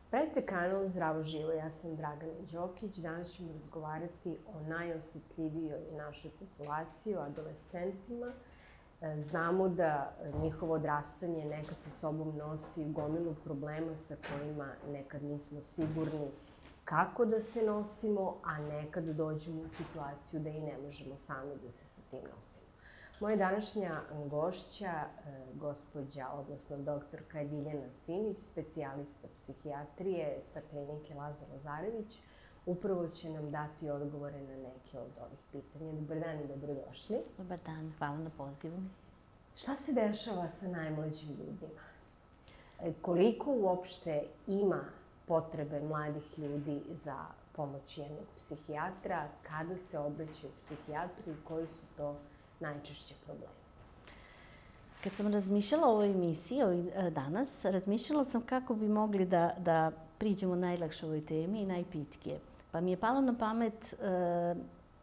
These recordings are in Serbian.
Pratite kanal Zdravo živo, ja sam Dragana Đokić. Danas ćemo razgovarati o najosetljivijoj našoj populaciji, o adolescentima. Znamo da njihovo odrastanje nekad sa sobom nosi gomilu problema sa kojima nekad nismo sigurni kako da se nosimo, a nekad dođemo u situaciju da i ne možemo sami da se sa tim nosimo. Moja današnja gošća, gospođa, odnosno doktorka Ljiljana Simić, specijalista psihijatrije sa klinike Lazar Lazarević, upravo će nam dati odgovore na neke od ovih pitanja. Dobar dan i dobrodošli. Dobar dan, hvala na pozivu. Šta se dešava sa najmlađim ljudima? Koliko uopšte ima potrebe mladih ljudi za pomoć jednog psihijatra, kada se obraćaju psihijatru i koji su to najčešće problemi? Kad sam razmišljala o ovoj emisiji danas, razmišljala sam kako bi mogli da priđemo najlakše ovoj temi i najpitkije. Pa mi je palo na pamet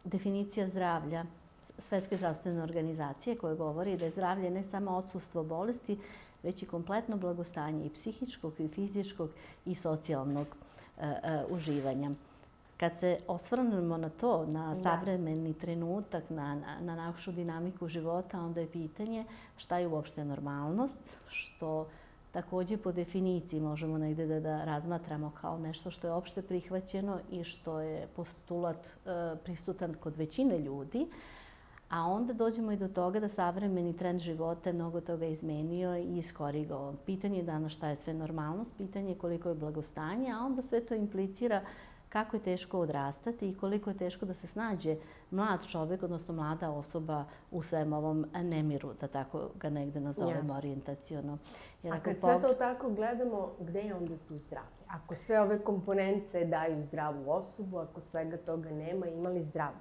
definicija zdravlja Svetske zdravstvene organizacije koja govori da je zdravlje ne samo odsustvo bolesti, već i kompletno blagostanje i psihičkog, i fizičkog, i socijalnog uživanja. Kad se osvrnemo na to, na savremeni trenutak, na našu dinamiku života, onda je pitanje šta je uopšte normalnost, što takođe po definiciji možemo negde da razmatramo kao nešto što je opšte prihvaćeno i što je postulat prisutan kod većine ljudi, a onda dođemo i do toga da savremeni trend života je mnogo toga izmenio i iskorigovao. Pitanje je danas šta je sve normalnost, pitanje je koliko je blagostanje, a onda sve to implicira kako je teško odrastati i koliko je teško da se snađe mlad čovek, odnosno mlada osoba u svem ovom nemiru, da tako ga negde nazovemo orijentaciono. A kad sve to tako gledamo, gde je onda tu zdravlje? Ako sve ove komponente daju zdravu osobu, ako svega toga nema, ima li zdravlje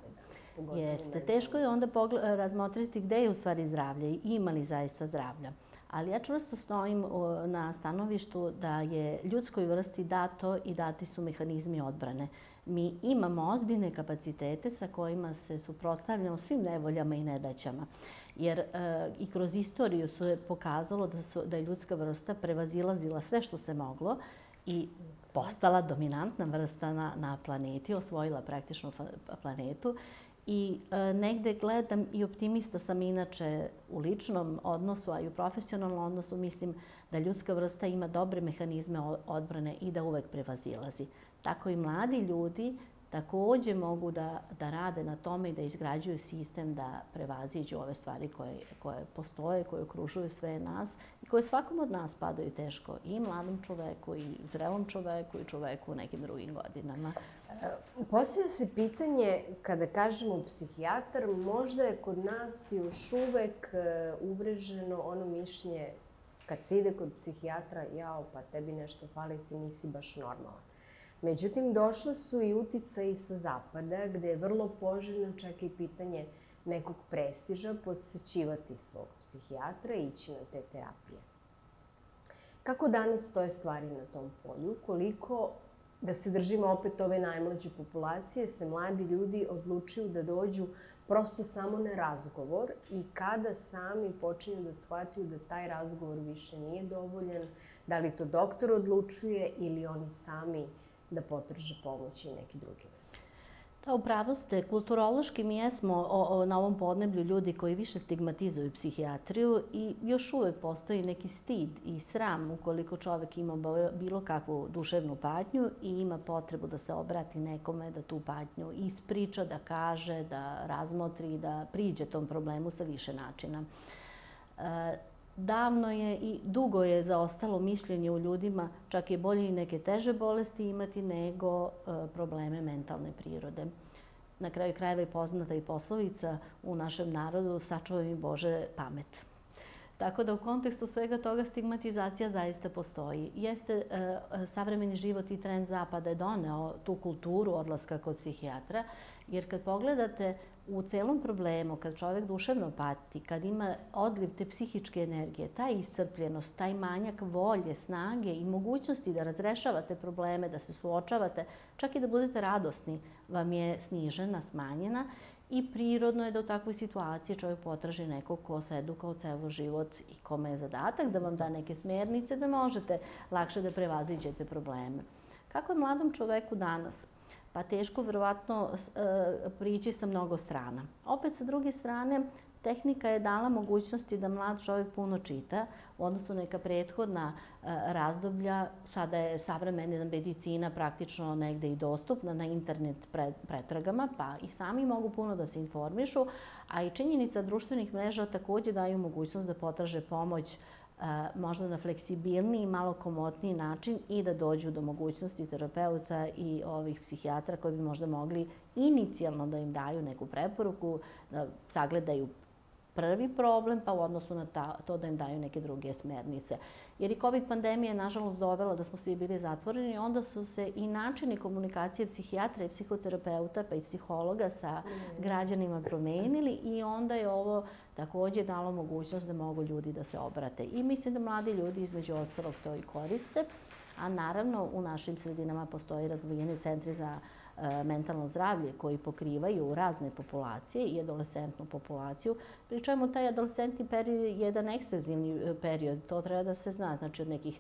danas? Jeste. Teško je onda razmotriti gde je u stvari zdravlje i ima li zaista zdravlja. Ali ja čvrsto stojim na stanovištu da je ljudskoj vrsti dato i dati su mehanizmi odbrane. Mi imamo ozbiljne kapacitete sa kojima se suprotstavljamo svim nevoljama i nedaćama. Jer i kroz istoriju se pokazalo da je ljudska vrsta prevazilazila sve što se moglo i postala dominantna vrsta na planeti, osvojila praktično planetu. I negde gledam i optimista sam inače u ličnom odnosu, a i u profesionalnom odnosu mislim da ljudska vrsta ima dobre mehanizme odbrane i da uvek prevazilazi. Tako i mladi ljudi takođe mogu da rade na tome i da izgrađuju sistem da prevaziđu ove stvari koje postoje, koje okružuju sve nas i koje svakom od nas padaju teško, i mladom čoveku, i zrelom čoveku, i čoveku u nekim drugim godinama. Postavlja se pitanje, kada kažemo psihijatar, možda je kod nas još uvek uvreženo ono mišljenje kad se ide kod psihijatra, jao, pa tebi nešto fali, ti nisi baš normalan. Međutim, došle su i uticaji sa zapada, gde je vrlo poželjno čak i pitanje nekog prestiža, podsećivati svog psihijatra i ići na te terapije. Kako danas stoje stvari na tom polju? Koliko, da se držimo opet ove najmlađe populacije, se mladi ljudi odlučuju da dođu prosto samo na razgovor i kada sami počinju da shvataju da taj razgovor više nije dovoljan, da li to doktor odlučuje ili oni sami da potraže pomoć i neki drugi vrste. Da, upravo ste. Kulturološki mi jesmo na ovom podneblju ljudi koji više stigmatizuju psihijatriju i još uvek postoji neki stid i sram ukoliko čovek ima bilo kakvu duševnu patnju i ima potrebu da se obrati nekome, da tu patnju ispriča, da kaže, da razmotri, da priđe tom problemu sa više načina. Davno je i dugo je zaostalo mišljenje u ljudima, čak je bolje i neke teže bolesti imati nego probleme mentalne prirode. Na kraju krajeva je poznata i poslovica u našem narodu sačuvaj mi Bože pamet. Tako da u kontekstu svega toga stigmatizacija zaista postoji. Jeste, savremeni život i trend zapada je doneo tu kulturu odlaska kod psihijatra, jer kad pogledate u celom problemu, kad čovek duševno pati, kad ima odliv te psihičke energije, ta iscrpljenost, taj manjak volje, snage i mogućnosti da razrešavate probleme, da se suočavate, čak i da budete radosni, vam je snižena, smanjena i prirodno je da u takvoj situaciji čovjek potraži nekog ko se edukao ceo život i kome je zadatak da vam da neke smjernice da možete lakše da prevaziđete probleme. Kako je mladom čoveku danas? Pa teško verovatno prići sa mnogo strana. Opet sa druge strane, tehnika je dala mogućnosti da mlad čovjek puno čita, odnosno neka prethodna razdoblja. Sada je savremena medicina praktično negde i dostupna na internet pretragama, pa i sami mogu puno da se informišu, a i činjenica društvenih mreža također daju mogućnost da potraže pomoć možda na fleksibilniji i malo komotniji način i da dođu do mogućnosti terapeuta i ovih psihijatra koji bi možda mogli inicijalno da im daju neku preporuku, da sagledaju prvi problem, pa u odnosu na to da im daju neke druge smernice. Jer i COVID pandemija je nažalost dovela da smo svi bili zatvoreni, onda su se i načini komunikacije psihijatra i psihoterapeuta pa i psihologa sa građanima promenili i onda je ovo također dalo mogućnost da mogu ljudi da se obrate. I mislim da mladi ljudi između ostalog to i koriste, a naravno u našim sredinama postoji razvijeni centri za mentalno zdravlje koji pokrivaju razne populacije i adolescentnu populaciju. Pri čemu taj adolescentni period je jedan ekstenzivni period, to treba da se zna, znači od nekih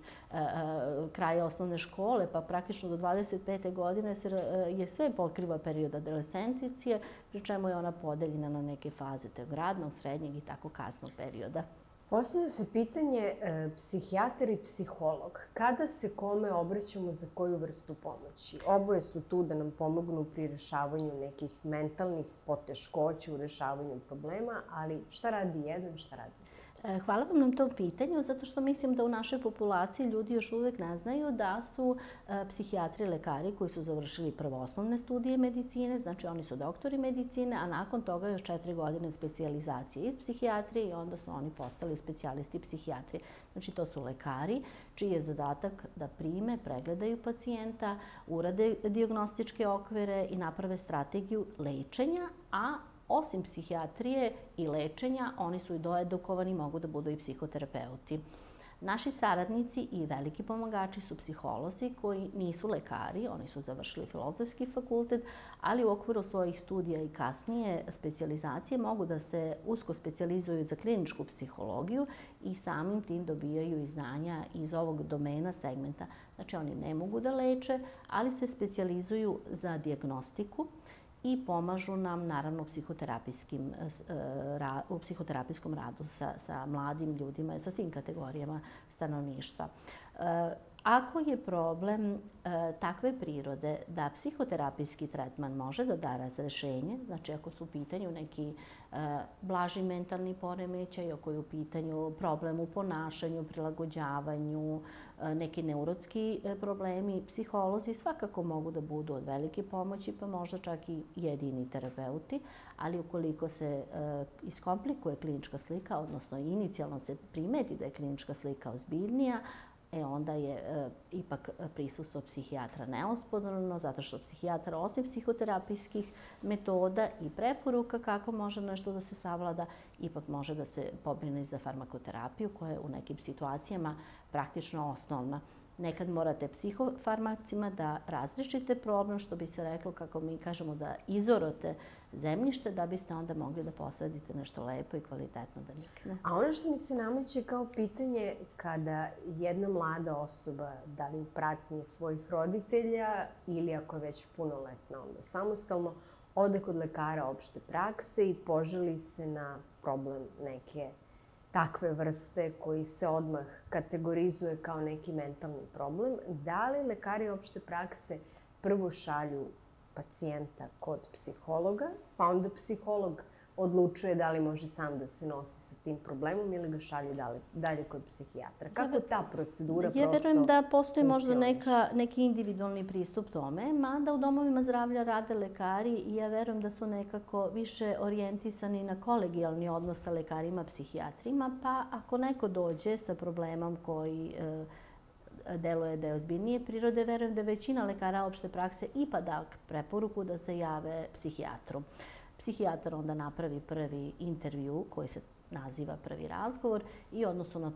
kraja osnovne škole pa praktično do 25. godine je sve pokriva period adolescenticije, pri čemu je ona podeljena na neke faze tog radnog, srednjeg i tako kasnog perioda. Postavlja se pitanje psihijatar i psiholog. Kada se kome obraćamo za koju vrstu pomoći? Oboje su tu da nam pomognu pri rešavanju nekih mentalnih poteškoća u rešavanju problema, ali šta radi jedan, šta radi drugi? Hvala vam na tom pitanju, zato što mislim da u našoj populaciji ljudi još uvijek ne znaju da su psihijatri i lekari koji su završili prvo osnovne studije medicine, znači oni su doktori medicine, a nakon toga još 4 godine specijalizacije iz psihijatrije i onda su oni postali specijalisti psihijatrije. Znači to su lekari čiji je zadatak da prime, pregledaju pacijenta, urade dijagnostičke okvire i naprave strategiju lečenja, a osim psihijatrije i lečenja, oni su i doedukovani, mogu da budu i psihoterapeuti. Naši saradnici i veliki pomagači su psiholozi koji nisu lekari, oni su završili filozofski fakultet, ali u okviru svojih studija i kasnije specijalizacije mogu da se usko specijalizuju za kliničku psihologiju i samim tim dobijaju i znanja iz ovog domena segmenta. Znači oni ne mogu da leče, ali se specijalizuju za dijagnostiku i pomažu nam, naravno, u psihoterapijskom radu sa mladim ljudima, sa svim kategorijama stanovništva. Ako je problem takve prirode da psihoterapijski tretman može da da razrešenje, znači ako su u pitanju neki blaži mentalni poremećaj, ako je u pitanju problem u ponašanju, prilagođavanju, neki neurotski problemi, psiholozi svakako mogu da budu od velike pomoći, pa možda čak i jedini terapeuti, ali ukoliko se iskomplikuje klinička slika, odnosno inicijalno se primeti da je klinička slika ozbiljnija, onda je ipak prisustvo psihijatra neosporno, zato što psihijatar osim psihoterapijskih metoda i preporuka kako može nešto da se savlada, ipak može da se pobrine za farmakoterapiju koja je u nekim situacijama praktično osnovna. Nekad morate psihofarmacima da razrešite problem, što bi se reklo, kako mi kažemo, da izorote zemljište, da biste onda mogli da posadite nešto lepo i kvalitetno da nikne. A ono što mi se nameće kao pitanje, kada jedna mlada osoba, da li u pratnji svojih roditelja ili ako je već punoletna, onda samostalno, ode kod lekara opšte prakse i požali se na problem neke takve vrste koji se odmah kategorizuje kao neki mentalni problem, da li lekari opšte prakse prvo šalju pacijenta kod psihologa, pa onda psiholog odlučuje da li može sam da se nosi sa tim problemom ili ga šalje dalje kod psihijatra. Kako ta procedura prosto funkcioniše? Ja verujem da postoji možda neki individualni pristup tome, mada u domovima zdravlja rade lekari i ja verujem da su nekako više orijentisani na kolegijalni odnos sa lekarima, psihijatrima, pa ako neko dođe sa problemom koji deluje da je ozbiljnije prirode, verujem da većina lekara opšte prakse ipak da preporuku da se jave psihijatru. Psihijatar onda napravi prvi intervju koji se naziva prvi razgovor i odnosno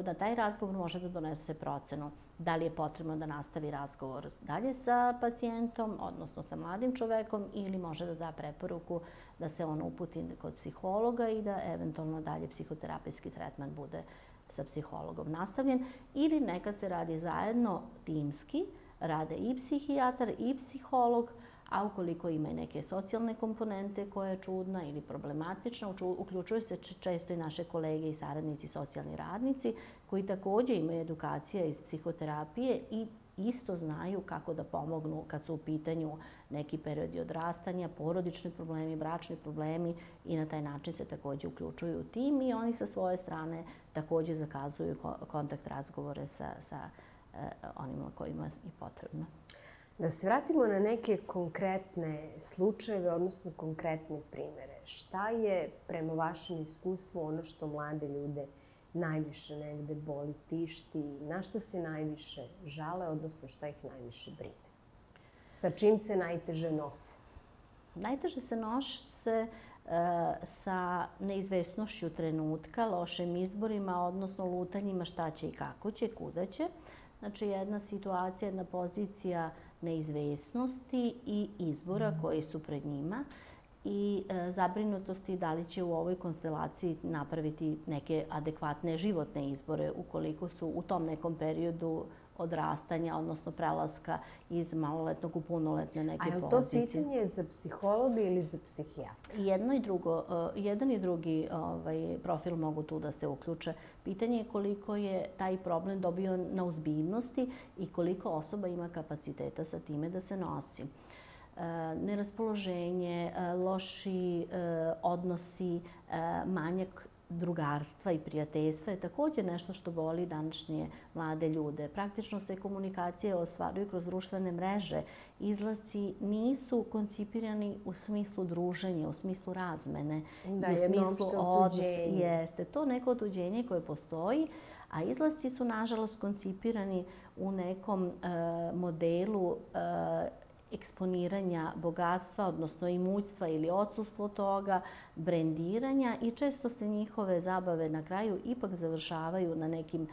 na taj razgovor može da donese procenu da li je potrebno da nastavi razgovor dalje sa pacijentom, odnosno sa mladim čovekom, ili može da da preporuku da se on uputi kod psihologa i da eventualno dalje psihoterapijski tretman bude sa psihologom nastavljen. Ili neka se radi zajedno timski, rade i psihijatar i psiholog, a ukoliko ima i neke socijalne komponente koja je čudna ili problematična, uključuju se često i naše kolege i saradnici, socijalni radnici, koji također imaju edukacije iz psihoterapije i isto znaju kako da pomognu kad su u pitanju neki periodi odrastanja, porodični problemi, bračni problemi, i na taj način se također uključuju u tim i oni sa svoje strane također zakazuju kontakt razgovore sa onima kojima je potrebno. Da se vratimo na neke konkretne slučajeve, odnosno konkretne primere. Šta je prema vašem iskustvu ono što mlade ljude najviše negde boli, tišti, na šta se najviše žale, odnosno šta ih najviše brine? Sa čim se najteže nose? Najteže se nose sa neizvesnošću trenutka, lošim izborima, odnosno lutanjima šta će i kako će, kuda će. Znači jedna situacija, jedna pozicija neizvesnosti i izbora koji su pred njima i zabrinutosti da li će u ovoj konstelaciji napraviti neke adekvatne životne izbore ukoliko su u tom nekom periodu odrastanja, odnosno prelaska iz maloletnog u punoletne neke pozicije. A je li to pitanje za psihologa ili za psihijatra? Jedan i drugi profil mogu tu da se uključe. Pitanje je koliko je taj problem dobio na ozbiljnosti i koliko osoba ima kapaciteta sa time da se nosi. Neraspoloženje, loši odnosi, manjak drugarstva i prijateljstva je također nešto što boli današnje mlade ljude. Praktično se komunikacije ostvaruju kroz društvene mreže. Izlasci nisu koncipirani u smislu druženja, u smislu razmene. Da, jedno opšte otuđenje. Jeste to neko otuđenje koje postoji, a izlasci su nažalost koncipirani u nekom modelu eksponiranja bogatstva, odnosno imućstva ili odsustvo toga, brendiranja, i često se njihove zabave na kraju ipak završavaju na nekim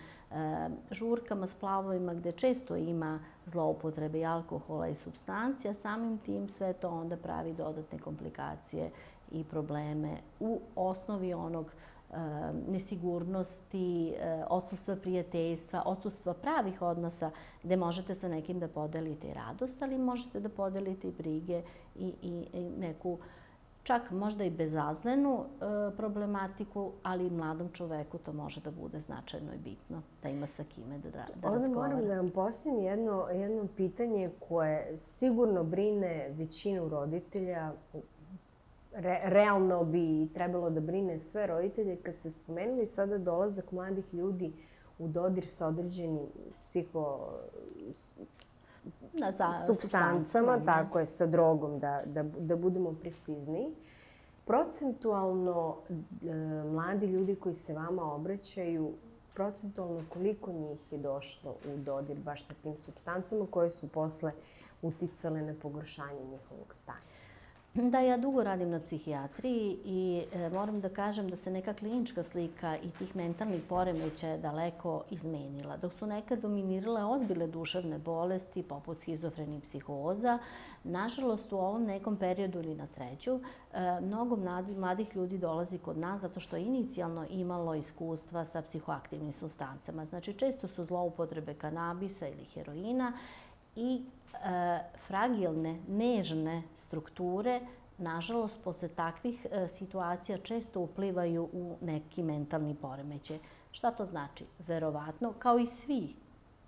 žurkama, splavovima gdje često ima zloupotrebe i alkohola i supstancija. Samim tim sve to onda pravi dodatne komplikacije i probleme u osnovi onog nesigurnosti, odsustva prijateljstva, odsustva pravih odnosa gdje možete sa nekim da podelite i radost, ali možete da podelite i brige i neku čak možda i bezazlenu problematiku, ali mladom čoveku to može da bude značajno i bitno, da ima sa kime da razgovara. Ovdje moram da vam postavim jedno pitanje koje sigurno brine većinu roditelja. Realno bi trebalo da brine sve roditelje. Kad ste spomenuli sada dolazak mladih ljudi u dodir sa određenim supstancama, tako je, sa drogom, da budemo precizniji. Procentualno mladi ljudi koji se vama obraćaju, procentualno koliko njih je došlo u dodir baš sa tim supstancama koje su posle uticale na pogoršanje njihovog stanja? Da, ja dugo radim na psihijatriji i moram da kažem da se neka klinička slika i tih mentalnih poremećaja daleko izmenila. Dok su nekad dominirale ozbiljne duševne bolesti, poput schizofrenije psihoza, nažalost u ovom nekom periodu ili na sreću, mnogo mladih ljudi dolazi kod nas zato što je inicijalno imalo iskustva sa psihoaktivnim supstancama. Znači, često su zloupotrebe kanabisa ili heroina i fragilne, nežne strukture, nažalost, posle takvih situacija često uplivaju u neki mentalni poremećaj. Šta to znači? Verovatno, kao i svi,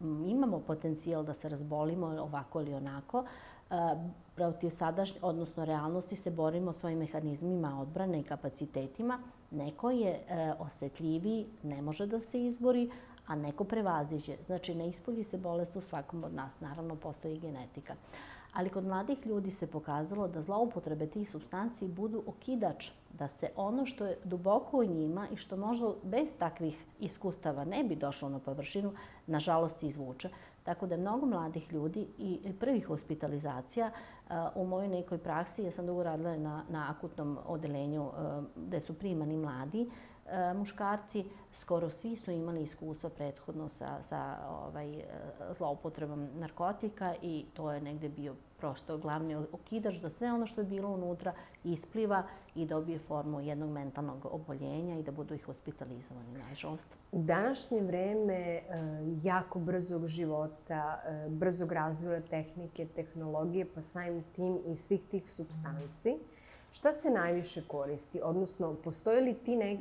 imamo potencijal da se razbolimo ovako ili onako. Protiv sadašnje, odnosno realnosti, se borimo svojim mehanizmima odbrane i kapacitetima. Neko je osetljiviji, ne može da se izbori, a neko prevaziđe. Znači, ne ispolji se bolest u svakom od nas. Naravno, postoji i genetika. Ali kod mladih ljudi se pokazalo da zloupotrebe tih supstanci budu okidač, da se ono što je duboko u njima i što možda bez takvih iskustava ne bi došlo na površinu, nažalost izvuče. Tako da mnogo mladih ljudi i prvih hospitalizacija u mojoj nekoj praksi, ja sam dugo radila na akutnom odelenju gde su primani mladi, muškarci, skoro svi su imali iskustva prethodno sa zloupotrebom narkotika i to je negde bio prosto glavni okidač da sve ono što je bilo unutra ispliva i dobije formu jednog mentalnog oboljenja i da budu ih hospitalizovani, nažalost. U današnje vreme jako brzog života, brzog razvoja tehnike, tehnologije, pa samim tim i svih tih supstanci, šta se najviše koristi? Odnosno, postoje li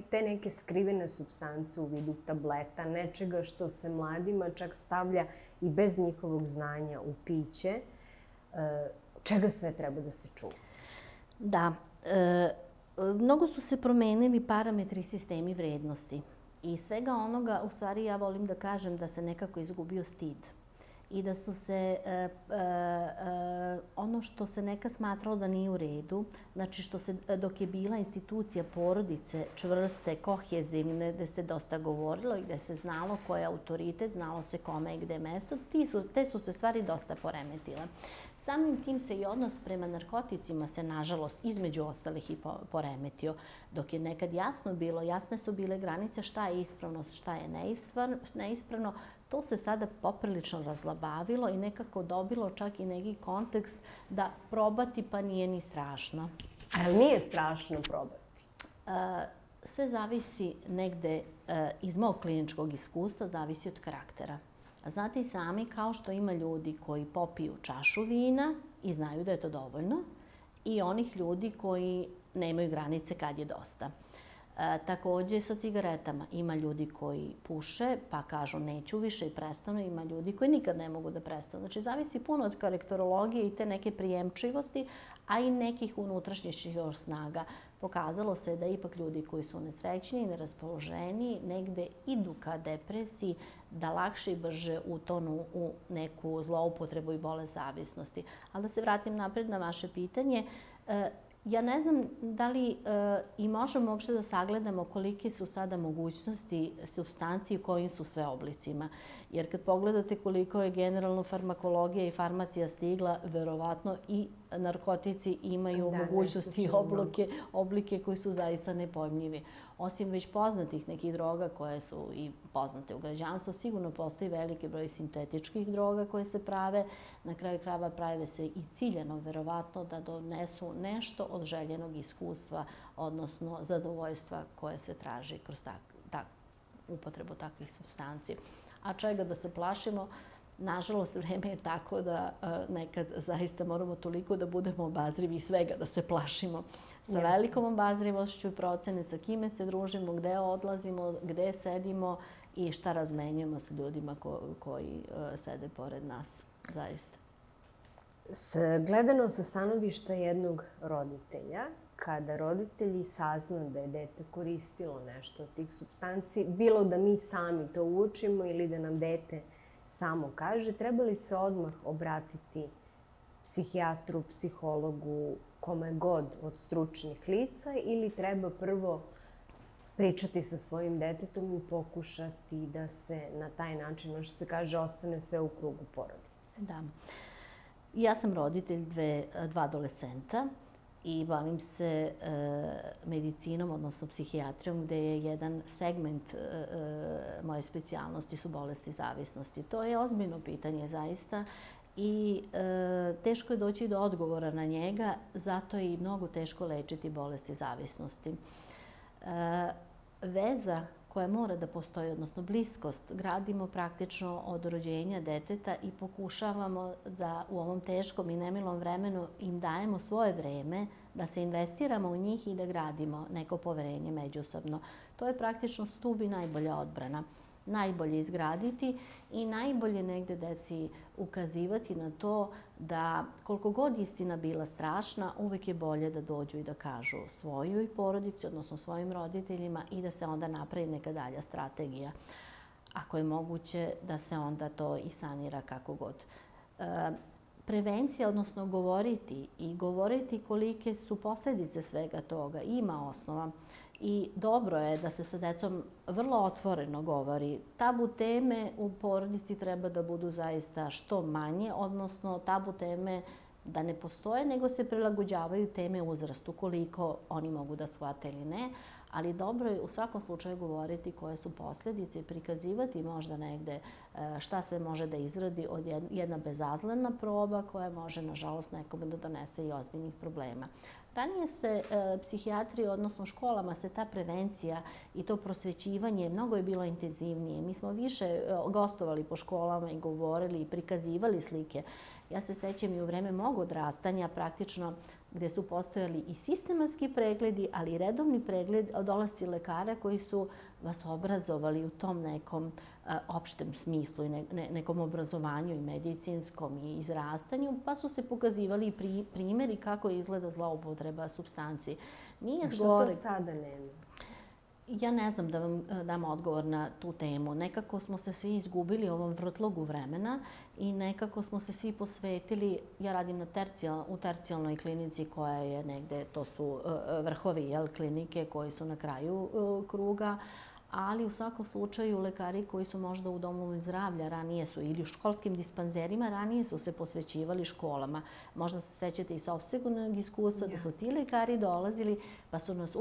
te neke skrivene supstance u vidu tableta, nečega što se mladima čak stavlja i bez njihovog znanja u piće? Čega sve treba da se čuva? Da. Mnogo su se promenili parametri i sistemi vrednosti. I svega onoga, u stvari ja volim da kažem da se nekako izgubio stid. I da su se ono što se nekad smatralo da nije u redu, znači što se dok je bila institucija porodice čvrste, kohezivne, gde se dosta govorilo i gde se znalo ko je autoritet, znalo se kome i gde je mesto, te su se stvari dosta poremetile. Samim tim se i odnos prema narkoticima se, nažalost, između ostalih i poremetio. Dok je nekad jasne su bile granice šta je ispravno, šta je neispravno, to se sada poprilično razlabavilo i nekako dobilo čak i neki kontekst da probati pa nije ni strašno. Ali nije strašno probati? Sve zavisi negde iz mog kliničkog iskustva, zavisi od karaktera. Znate i sami, kao što ima ljudi koji popiju čašu vina i znaju da je to dovoljno, i onih ljudi koji nemaju granice kad je dosta. Takođe sa cigaretama ima ljudi koji puše pa kažu neću više i prestanu, ima ljudi koji nikad ne mogu da prestanu. Znači zavisi puno od karakterologije i te neke prijemčivosti, a i nekih unutrašnjih još snaga. Pokazalo se da ipak ljudi koji su nesrećni i neraspoloženi negde idu ka depresiji, da lakše i brže utonu u neku zloupotrebu i bolest zavisnosti. Ali da se vratim napred na vaše pitanje, ja ne znam da li i možemo uopšte da sagledamo kolike su sada mogućnosti supstanci u kojim su sve oblicima. Jer kad pogledate koliko je generalno farmakologija i farmacija stigla, verovatno i narkotici imaju mogućnosti i oblike koji su zaista nepojmljivi. Osim već poznatih nekih droga koje su i poznate u građanstvu, sigurno postoji veliki broj sintetičkih droga koje se prave. Na kraju krajeva prave se i ciljano, verovatno, da donesu nešto od željenog iskustva, odnosno zadovoljstva koje se traži kroz upotrebu takvih supstanci. A čega da se plašimo? Nažalost, vreme je tako da nekad zaista moramo toliko da budemo obazrivi i svega da se plašimo. Sa velikom obazrivošću i procene sa kime se družimo, gde odlazimo, gde sedimo i šta razmenjujemo sa ljudima koji sede pored nas, zaista. Gledano sa stanovišta jednog roditelja, kada roditelji sazna da je dete koristilo nešto od tih supstanci, bilo da mi sami to uočimo ili da nam dete samo kaže, treba li se odmah obratiti psihijatru, psihologu, kome god od stručnih lica ili treba prvo pričati sa svojim detetom i pokušati da se na taj način, što se kaže, ostane sve u krugu porodice? Da. Ja sam roditelj dva adolescenta i bavim se medicinom, odnosno psihijatrijom, gde je jedan segment moje specijalnosti su bolesti zavisnosti. To je ozbiljno pitanje zaista i teško je doći do odgovora na njega, zato je i mnogo teško lečiti bolesti zavisnosti. Veza koja mora da postoji, odnosno bliskost, gradimo praktično od rođenja deteta i pokušavamo da u ovom teškom i nemilom vremenu im dajemo svoje vreme, da se investiramo u njih i da gradimo neko poverenje međusobno. To je praktično stub i najbolja odbrana. Najbolje izgraditi i najbolje negde deci ukazivati na to da koliko god istina bila strašna, uvek je bolje da dođu i da kažu svojoj porodici, odnosno svojim roditeljima i da se onda napravi neka dalja strategija. Ako je moguće da se onda to i sanira kako god. Prevencija, odnosno govoriti kolike su posledice svega toga, ima osnova. I dobro je da se sa decom vrlo otvoreno govori. Tabu teme u porodici treba da budu zaista što manje, odnosno tabu teme da ne postoje, nego se prilagođavaju teme uzrastu, koliko oni mogu da shvate ili ne. ali dobro je u svakom slučaju govoriti koje su posljedice i prikazivati možda negde šta se može da izradi od jedna bezazlena proba koja može, nažalost, nekome da donese i ozbiljnih problema. Ranije se psihijatri, odnosno školama, se ta prevencija i to prosvećivanje mnogo je bilo intenzivnije. Mi smo više gostovali po školama i govorili i prikazivali slike. Ja se sećam i u vreme mog odrastanja praktično gdje su postojali i sistematski pregledi, ali i redovni pregled od dolasci lekara koji su vas obrazovali u tom nekom opštem smislu i nekom obrazovanju i medicinskom i izrastanju, pa su se pokazivali i primjeri kako izgleda zloupotreba supstanci. A što to sada nema? Ja ne znam da vam dam odgovor na tu temu. Nekako smo se svi izgubili u ovom vrtlogu vremena i nekako smo se svi posvetili, ja radim u tercijalnoj klinici koja je negde, to su vrhovi klinike koji su na kraju kruga, ali u svakom slučaju lekari koji su možda u domovima zdravlja ranije su ili u školskim dispanzerima, ranije su se posvećivali školama. Možda se sećate i sopstvenog iskustva da su ti lekari dolazili pa su nas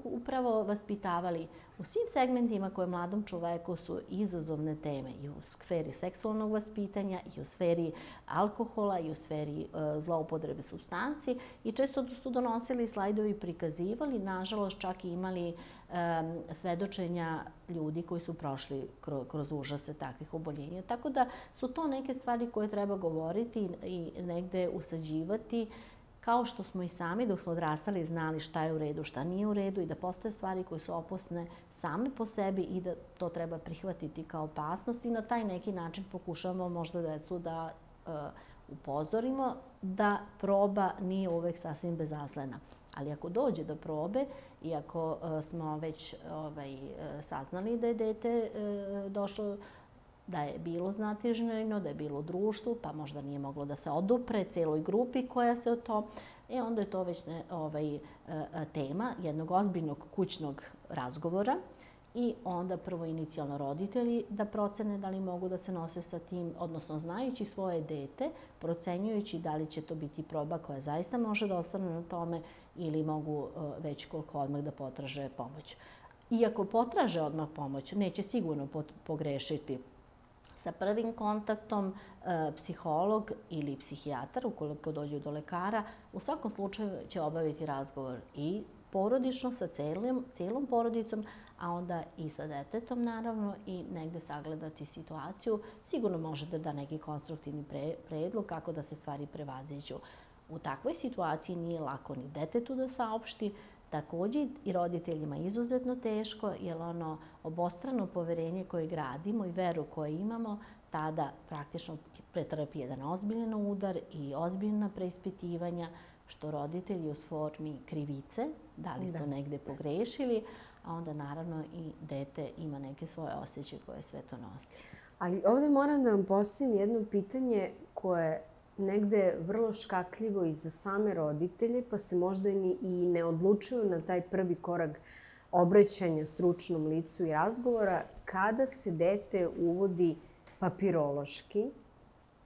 upravo vaspitavali u svim segmentima koje mladom čoveku su izazovne teme i u sferi seksualnog vaspitanja i u sferi alkohola i u sferi zloupotrebe supstanci i često su donosili slajdovi i prikazivali, nažalost čak i imali svedočenja ljudi koji su prošli kroz užase takvih oboljenja. Tako da su to neke stvari koje treba govoriti i negde usađivati, kao što smo i sami dok smo odrastali znali šta je u redu, šta nije u redu i da postoje stvari koje su opasne same po sebi i da to treba prihvatiti kao opasnost i na taj neki način pokušavamo možda decu da upozorimo da proba nije uvek sasvim bezazlena. Ali ako dođe do probe i ako smo već saznali da je dete došlo, da je bilo znatiželjno, da je bilo u društvu, pa možda nije moglo da se odupre celoj grupi koja se o to, onda je to već tema jednog ozbiljnog kućnog razgovora i onda prvo inicijalno roditelji da procene da li mogu da se nose sa tim, odnosno znajući svoje dete, procenjujući da li će to biti proba koja zaista može da ostane na tome ili mogu već koliko odmah da potraže pomoć. Iako potraže odmah pomoć, neće sigurno pogrešiti. Sa prvim kontaktom psiholog ili psihijatar, ukoliko dođe do lekara, u svakom slučaju će obaviti razgovor i porodično sa celom porodicom, a onda i sa detetom naravno i negde sagledati situaciju. Sigurno može da da neki konstruktivni predlog kako da se stvari prevaziđu. U takvoj situaciji nije lako ni detetu da saopšti, također i roditeljima izuzetno teško, jer ono obostrano poverenje koje gradimo i veru koju imamo, tada praktično pretrpi jedan ozbiljan udar i ozbiljna preispitivanja, što roditelji u formi krivice, da li su negde pogrešili, a onda naravno i dete ima neke svoje osjećaje koje sve to nosi. Ali ovdje moram da vam postavim jedno pitanje koje negde vrlo škakljivo i za same roditelje, pa se možda i ne odlučuju na taj prvi korak obraćanja stručnom licu i razgovora, kada se dete uvodi papirološki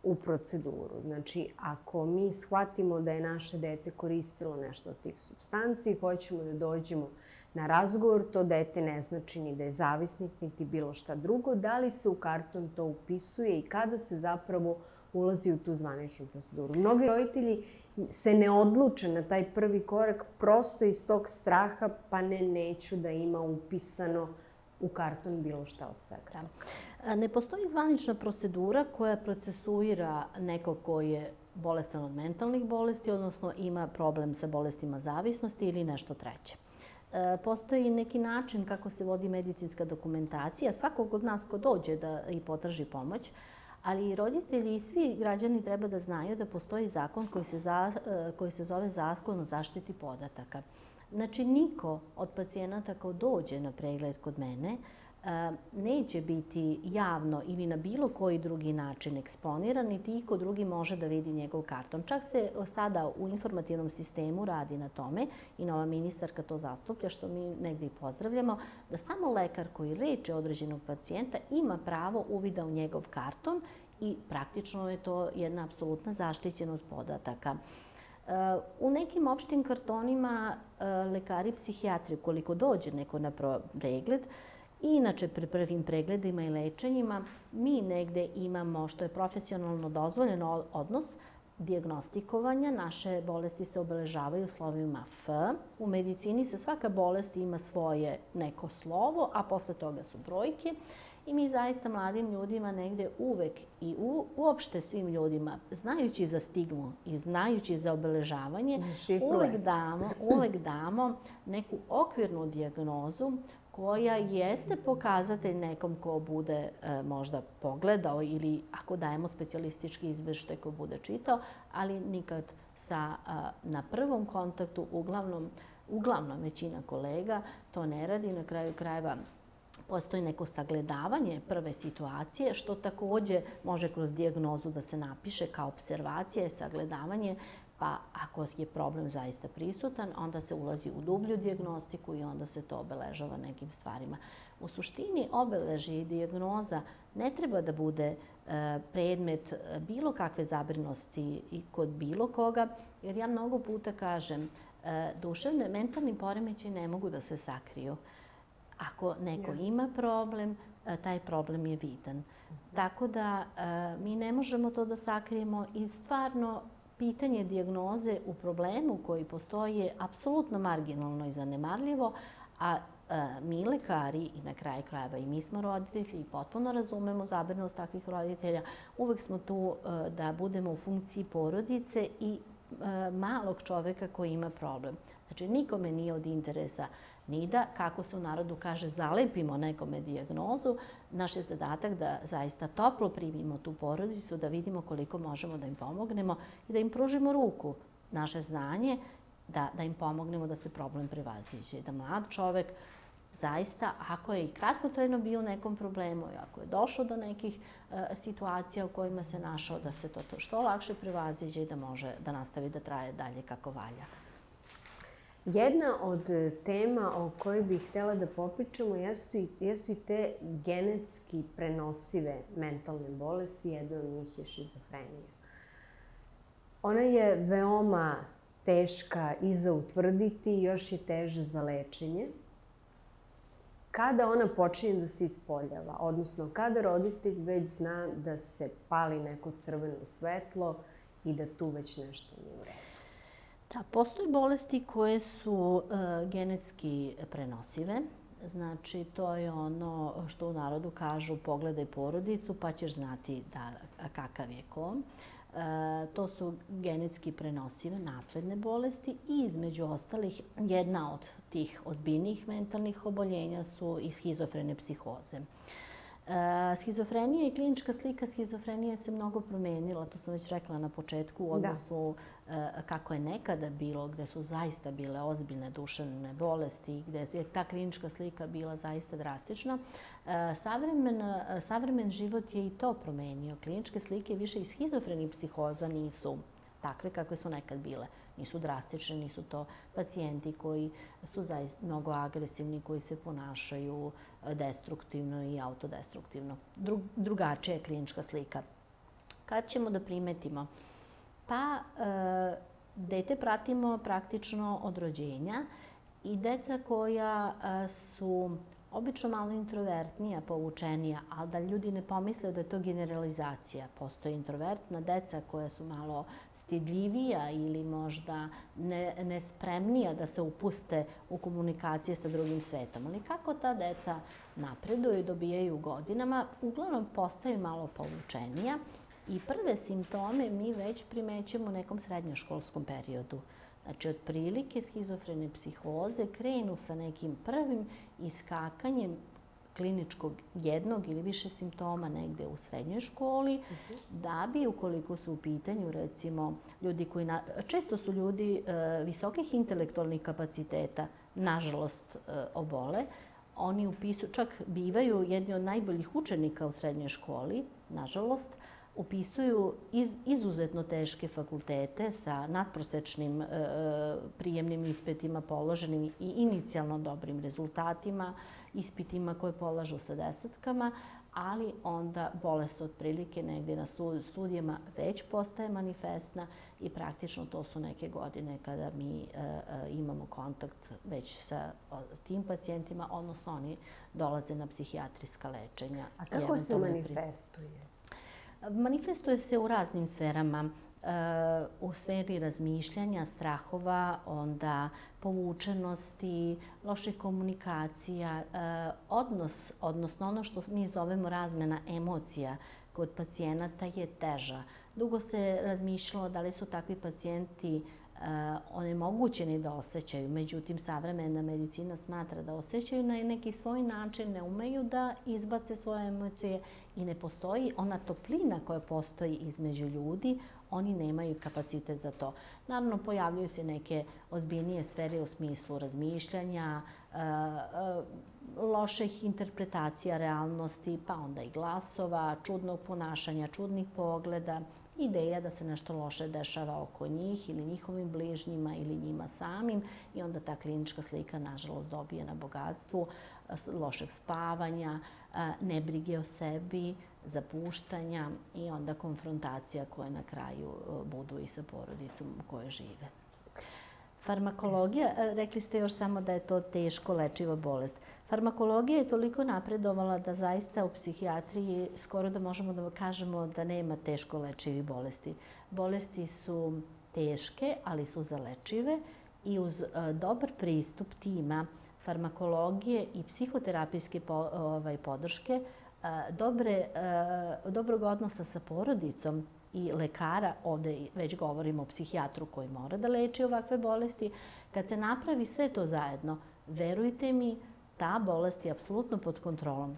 u proceduru. Znači, ako mi shvatimo da je naše dete koristilo nešto od tih supstanci i hoćemo da dođemo na razgovor, to dete ne znači ni da je zavisnik, niti bilo šta drugo. Da li se u karton to upisuje i kada se zapravo ulazi u tu zvaničnu proceduru? Mnogi roditelji se ne odluče na taj prvi korak prosto iz tog straha, pa neću da ima upisano u karton bilo šta od svega. Ne postoji zvanična procedura koja procesuira nekog koji je bolestan od mentalnih bolesti, odnosno ima problem sa bolestima zavisnosti ili nešto treće. Postoji neki način kako se vodi medicinska dokumentacija. Svakog od nas ko dođe da i potraži pomoć, ali i roditelji i svi građani treba da znaju da postoji zakon koji se zove Zakon o zaštiti podataka. Znači, niko od pacijenata ko dođe na pregled kod mene neće biti javno ili na bilo koji drugi način eksponiran, niti iko drugi može da vidi njegov karton. Čak se sada u informativnom sistemu radi na tome i nova ministarka to zastuplja, što mi negdje i pozdravljamo, da samo lekar koji leči određenog pacijenta ima pravo uvida u njegov karton i praktično je to jedna apsolutna zaštićenost podataka. U nekim opštim kartonima lekari psihijatri, ukoliko dođe neko na pregled, inače pri prvim pregledima i lečenjima, mi negde imamo, što je profesionalno dozvoljeno, odnos dijagnostikovanja. Naše bolesti se obeležavaju slovima F. U medicini se svaka bolest ima svoje neko slovo, a posle toga su brojke. I mi zaista mladim ljudima negde uvek i uopšte svim ljudima, znajući za stigmu i znajući za obeležavanje, uvek damo neku okvirnu dijagnozu koja jeste pokazatelj nekom ko bude možda pogledao ili ako dajemo specijalistički izveštaj ko bude čitao, ali nikad na prvom kontaktu, uglavnom većina kolega to ne radi. Na kraju krajeva postoji neko sagledavanje prve situacije, što takođe može kroz dijagnozu da se napiše kao observacija i sagledavanje, pa ako je problem zaista prisutan, onda se ulazi u dublju dijagnostiku i onda se to obeležava nekim stvarima. U suštini, obeležje i dijagnoza ne treba da bude predmet bilo kakve zabrinutosti i kod bilo koga, jer ja mnogo puta kažem, mentalni poremećaji ne mogu da se sakriju. Ako neko ima problem, taj problem je vidan. Tako da mi ne možemo to da sakrijemo i stvarno pitanje dijagnoze u problemu koji postoji je apsolutno marginalno i zanemarljivo, a mi lekari i na kraju krajeva i mi smo roditelji i potpuno razumemo zabrinutost takvih roditelja. Uvek smo tu da budemo u funkciji porodice i malog čoveka koji ima problem. Znači, nikome nije od interesa ni da, kako se u narodu kaže, zalepimo nekome dijagnozu. Naš je zadatak da zaista toplo primimo tu porodicu, da vidimo koliko možemo da im pomognemo i da im pružimo ruku, naše znanje, da im pomognemo da se problem prevaziđe. Da mlad čovek zaista, ako je i kratkotrajno bio u nekom problemu i ako je došao do nekih situacija u kojima se našao, da se to što lakše prevaziđe i da može da nastavi da traje dalje kako valja. Jedna od tema o kojoj bih htjela da popričamo jesu i te genetski prenosive mentalne bolesti. Jedna od njih je šizofrenija. Ona je veoma teška i za utvrditi, još je teže za lečenje. Kada ona počinje da se ispoljava, odnosno kada roditelj već zna da se pali neko crveno svetlo i da tu već nešto nije u redu. Da, postoje bolesti koje su genetski prenosive. Znači, to je ono što u narodu kažu pogledaj porodicu pa ćeš znati kakav je ko. To su genetski prenosive nasledne bolesti i između ostalih jedna od tih ozbiljnijih mentalnih oboljenja su i schizofrene psihoze. Schizofrenija i klinička slika schizofrenije se mnogo promenila, to sam već rekla na početku, u odnosu kako je nekada bilo, gde su zaista bile ozbiljne duševne bolesti, gde je ta klinička slika bila zaista drastična. Savremen život je i to promenio. Kliničke slike više i schizofrenih psihoza nisu takve kakve su nekad bile. Nisu drastične, nisu to pacijenti koji su zaista mnogo agresivni, koji se ponašaju destruktivno i autodestruktivno. Drugačija je klinička slika. Kad ćemo da primetimo? Pa, dete pratimo praktično od rođenja i deca koja su obično malo introvertnija, povučenija, ali da ljudi ne pomisle da je to generalizacija. Postoje introvertna deca koja su malo stidljivija ili možda nespremnija da se upuste u komunikacije sa drugim svetom. Ali kako ta deca napreduju i dobijaju godinama, uglavnom postaju malo povučenija i prve simptome mi već primećujemo u nekom srednjoškolskom periodu. Znači, otprilike schizofrene psihoze krenu sa nekim prvim iskakanjem kliničkog jednog ili više simptoma negde u srednjoj školi, da bi, ukoliko su u pitanju, recimo, ljudi koji... Često su ljudi visokih intelektualnih kapaciteta, nažalost, obole. Oni upisuju, čak bivaju jedni od najboljih učenika u srednjoj školi, nažalost, upisuju izuzetno teške fakultete sa nadprosečnim prijemnim ispitima položenim i inicijalno dobrim rezultatima, ispitima koje polažu sa desetkama, ali onda bolest otprilike negdje na studijama već postaje manifestna i praktično to su neke godine kada mi imamo kontakt već sa tim pacijentima, odnosno oni dolaze na psihijatrijska lečenja. A kako se manifestuje? Manifestuje se u raznim sferama. U sferi razmišljanja, strahova, onda povučenosti, loših komunikacija, odnosno ono što mi zovemo razmena emocija kod pacijenata je teža. Dugo se razmišljalo da li su takvi pacijenti onemogućeni da osjećaju, međutim savremena medicina smatra da osjećaju na neki svoj način, ne umeju da izbace svoje emocije i ne postoji ona toplina koja postoji između ljudi, oni nemaju kapacitet za to. Naravno, pojavljuju se neke ozbiljnije sfere u smislu razmišljanja, loših interpretacija realnosti, pa onda i glasova, čudnog ponašanja, čudnih pogleda, ideja da se nešto loše dešava oko njih ili njihovim bližnjima ili njima samim i onda ta klinička slika, nažalost, dobije na bogatstvu lošeg spavanja, nebrige o sebi, zapuštanja i onda konfrontacija koje na kraju budu i sa porodicom u kojoj žive. Farmakologija, rekli ste još samo da je to teško lečiva bolest. Farmakologija je toliko napredovala da zaista u psihijatriji skoro da možemo da kažemo da nema teško lečivih bolesti. Bolesti su teške, ali su zalečive i uz dobar pristup tima farmakologije i psihoterapijske podrške, dobrog odnosa sa porodicom i lekara, ovdje već govorimo o psihijatru koji mora da leči ovakve bolesti, kad se napravi sve to zajedno, verujte mi, ta bolest je apsolutno pod kontrolom.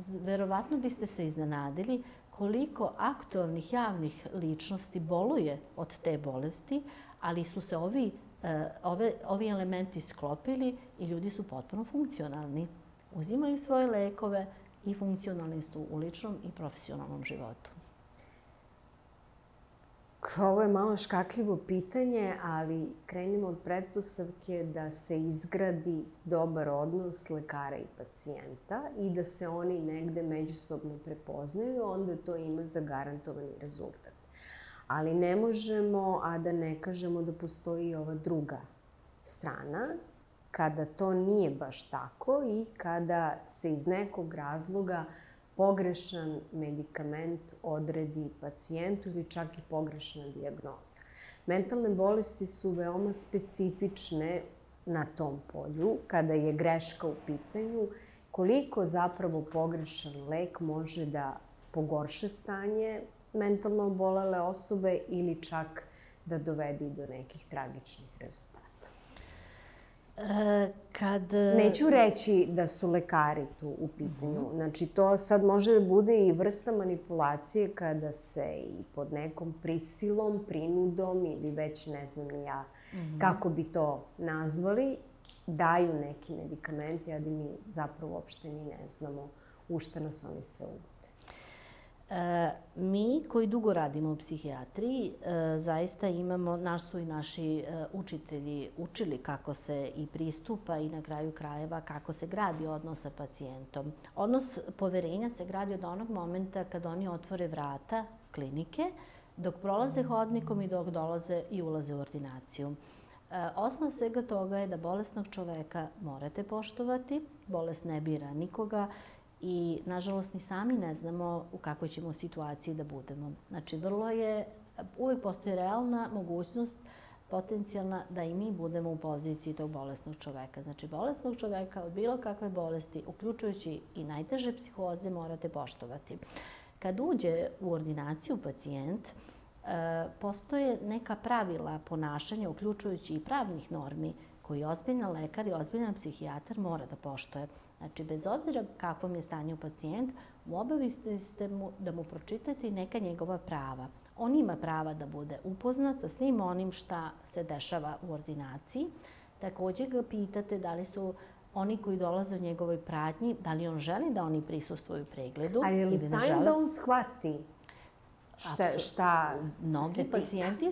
Verovatno biste se iznenadili koliko aktualnih javnih ličnosti boluje od te bolesti, ali su se ovi elementi sklopili i ljudi su potpuno funkcionalni. Uzimaju svoje lekove i funkcionalni su u ličnom i profesionalnom životu. Ovo je malo škakljivo pitanje, ali krenimo od pretpostavke da se izgradi dobar odnos lekara i pacijenta i da se oni negde međusobno prepoznaju, onda to ima zagarantovani rezultat. Ali ne možemo, a da ne kažemo da postoji i ova druga strana, kada to nije baš tako i kada se iz nekog razloga pogrešan medikament odredi pacijentu ili čak i pogrešna dijagnoza. Mentalne bolesti su veoma specifične na tom polju, kada je greška u pitanju, koliko zapravo pogrešan lek može da pogorša stanje mentalno obolele osobe ili čak da dovede do nekih tragičnih rezultata. Neću reći da su lekari tu u pitanju. Znači, to sad može da bude i vrsta manipulacije kada se i pod nekom prisilom, prinudom ili već ne znam ni ja kako bi to nazvali, daju neki medikamenti, a da mi zapravo uopšte ni ne znamo u šta nas oni sve uvode. Mi koji dugo radimo u psihijatriji, zaista imamo, nas su i naši učitelji učili kako se i pristupa i na kraju krajeva kako se gradi odnos sa pacijentom. Odnos poverenja se gradi od onog momenta kad oni otvore vrata klinike, dok prolaze hodnikom i dok dolaze i ulaze u ordinaciju. Osnov svega toga je da bolesnog čoveka morate poštovati, bolest ne bira nikoga, i, nažalost, ni sami ne znamo u kakvoj ćemo situaciji da budemo. Znači, uvijek postoji realna mogućnost potencijalna da i mi budemo u poziciji tog bolesnog čoveka. Znači, bolesnog čoveka od bilo kakve bolesti, uključujući i najteže psihoze, morate poštovati. Kad uđe u ordinaciju pacijent, postoje neka pravila ponašanja, uključujući i pravnih normi, koji ozbiljan lekar i ozbiljan psihijatar mora da poštuje. Znači, bez obzira kakvom je stanju pacijent, u obavezi ste mu da mu pročitate neka njegova prava. On ima prava da bude upoznat sa svim onim šta se dešava u ordinaciji. Također ga pitate da li su oni koji dolaze u njegovoj pratnji, da li on želi da oni prisustvuju pregledu. A je li u stanju da on shvati šta mnogi pacijenti,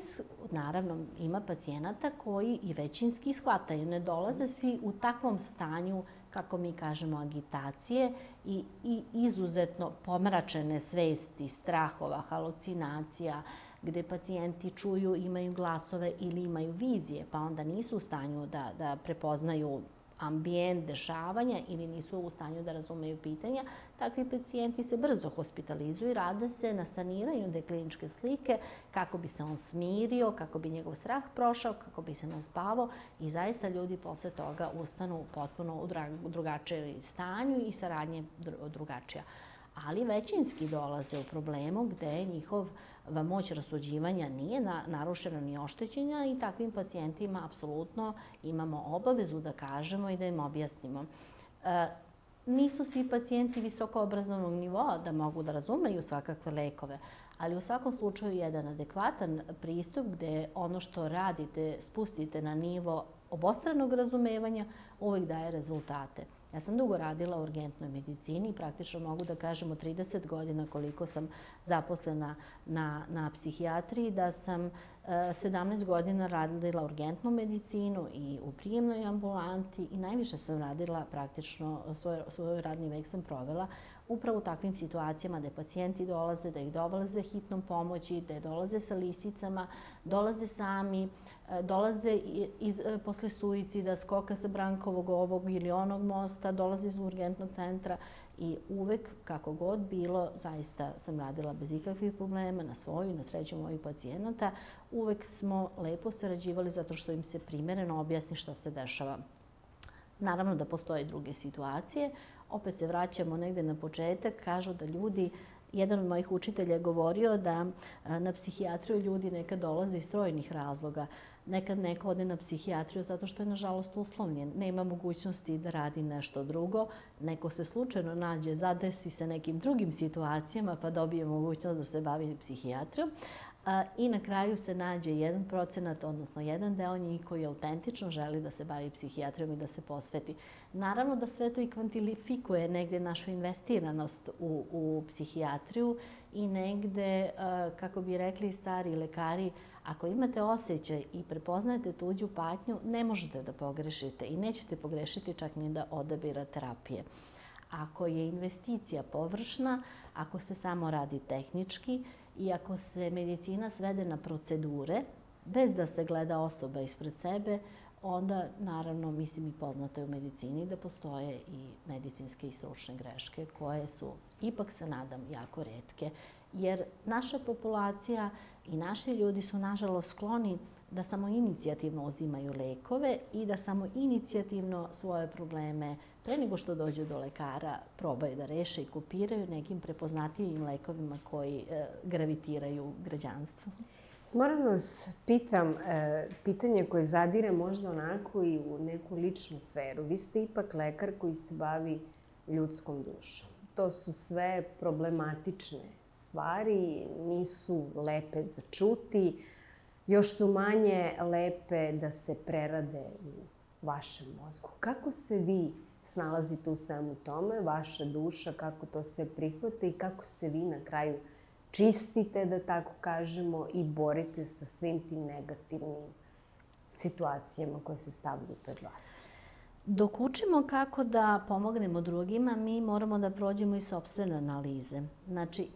naravno, ima pacijenata koji i većinski shvataju. Ne dolaze svi u takvom stanju kako mi kažemo, agitacije i izuzetno pomračene svesti, strahova, halucinacija, gde pacijenti čuju, imaju glasove ili imaju vizije, pa onda nisu u stanju da prepoznaju ambijent, dešavanja ili nisu u stanju da razumeju pitanja, takvi pacijenti se brzo hospitalizuju i rade se na saniranju te kliničke slike kako bi se on smirio, kako bi njegov strah prošao, kako bi se naspavao i zaista ljudi posle toga ustanu potpuno u drugačijem stanju i saradnje drugačija. Ali većinski dolaze u problemu gde njihova moć rasuđivanja nije narušena ni oštećenja i takvim pacijentima apsolutno imamo obavezu da kažemo i da im objasnimo. Nisu svi pacijenti visokoobrazovnog nivoa da mogu da razumeju svakakve lekove, ali u svakom slučaju jedan adekvatan pristup gde ono što radite spustite na nivo obostranog razumevanja uvek daje rezultate. Ja sam dugo radila u urgentnoj medicini i praktično mogu da kažem od 30 godina koliko sam zaposlena na psihijatriji, da sam 17 godina radila urgentnu medicinu i u prijemnoj ambulanti i najviše sam radila praktično, svoj radni vek sam provela upravo u takvim situacijama gde pacijenti dolaze, da ih dolaze hitnom pomoći, da dolaze sa lisicama, dolaze sami, dolaze posle suicida, skoka sa Brankovog ovog ili onog mosta, dolaze iz urgentnog centra i uvek, kako god bilo, zaista sam radila bez ikakvih problema na svoju i na sreću mojih pacijenata. Uvek smo lepo sarađivali zato što im se primereno objasni šta se dešava. Naravno da postoje druge situacije. Opet se vraćamo negde na početak. Kažu da ljudi, jedan od mojih učitelja je govorio da na psihijatriju ljudi nekad dolaze iz strojnih razloga. Nekad neko ode na psihijatriju zato što je, nažalost, uslovljen. Nema mogućnosti da radi nešto drugo. Neko se slučajno nađe, zadesi se nekim drugim situacijama pa dobije mogućnost da se bavi psihijatrijom. I na kraju se nađe 1%, odnosno jedan deo njih koji autentično želi da se bavi psihijatrijom i da se posveti. Naravno da sve to i kvantifikuje negde našu investiranost u psihijatriju i negde, kako bi rekli stari lekari, ako imate osjećaj i prepoznajete tuđu patnju, ne možete da pogrešite i nećete pogrešiti čak ni da odabira terapije. Ako je investicija površna, ako se samo radi tehnički i ako se medicina svede na procedure, bez da se gleda osoba ispred sebe, onda, naravno, mislim i poznato je u medicini da postoje i medicinske i stručne greške koje su, ipak se nadam, jako retke. Jer naša populacija i naši ljudi su, nažalost, skloni da samo inicijativno uzimaju lekove i da samo inicijativno svoje probleme, pre nego što dođu do lekara, probaju da reše i kopiraju nekim prepoznatljivim lekovima koji gravitiraju građanstvu. Moram da vas pitam pitanje koje zadire možda onako i u neku ličnu sferu. Vi ste ipak lekar koji se bavi ljudskom dušom. To su sve problematične stvari, nisu lepe za čuti, još su manje lepe da se prerade u vašem mozgu. Kako se vi snalazite u svemu tome, vaša duša, kako to sve prihvata i kako se vi na kraju čistite, da tako kažemo, i borite sa svim tim negativnim situacijama koje se stavljaju pred vas? Dok učimo kako da pomognemo drugima, mi moramo da prođemo i sopstvene analize. Znači,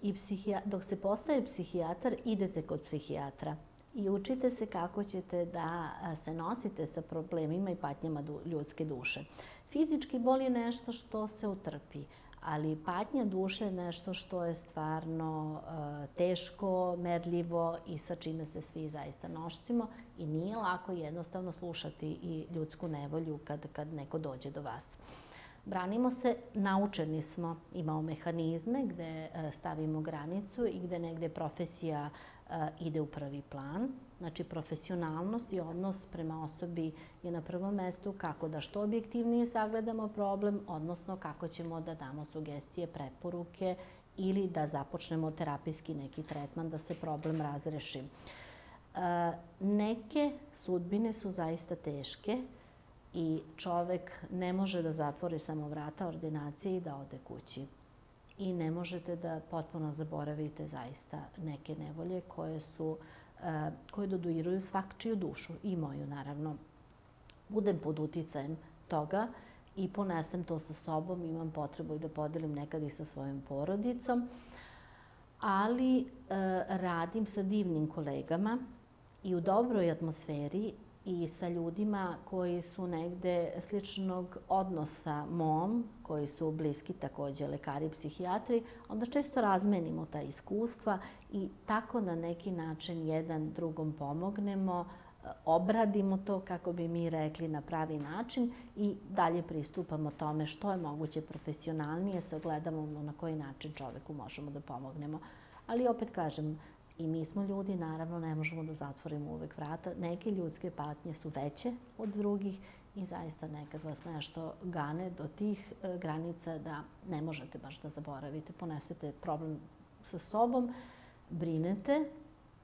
dok se postaje psihijatar, idete kod psihijatra i učite se kako ćete da se nosite sa problemima i patnjama ljudske duše. Fizički bol je nešto što se utrpi, ali patnja duše je nešto što je stvarno teško, merljivo i sa čime se svi zaista nosimo i nije lako jednostavno slušati i ljudsku nevolju kad neko dođe do vas. Branimo se, naučeni smo, imamo mehanizme gde stavimo granicu i gde negde profesija ide u prvi plan. Znači, profesionalnost i odnos prema osobi je na prvom mestu kako da što objektivnije sagledamo problem, odnosno kako ćemo da damo sugestije, preporuke ili da započnemo terapijski neki tretman da se problem razreši. Neke sudbine su zaista teške i čovek ne može da zatvori samo vrata ordinacije i da ode kući. I ne možete da potpuno zaboravite zaista neke nevolje koje dodiruju svakčiju dušu i moju, naravno. Budem pod uticajem toga i ponesem to sa sobom, imam potrebu i da podelim nekad i sa svojom porodicom. Ali radim sa divnim kolegama i u dobroj atmosferi i sa ljudima koji su negde sličnog odnosa mom, koji su bliski takođe lekari i psihijatri, onda često razmenimo ta iskustva i tako na neki način jedan drugom pomognemo, obradimo to, kako bi mi rekli, na pravi način i dalje pristupamo tome što je moguće profesionalnije, sagledamo na koji način čoveku možemo da pomognemo. Ali opet kažem, i mi smo ljudi, naravno ne možemo da zatvorimo uvek vrata. Neke ljudske patnje su veće od drugih i zaista nekad vas nešto gane do tih granica da ne možete baš da zaboravite. Ponesete problem sa sobom,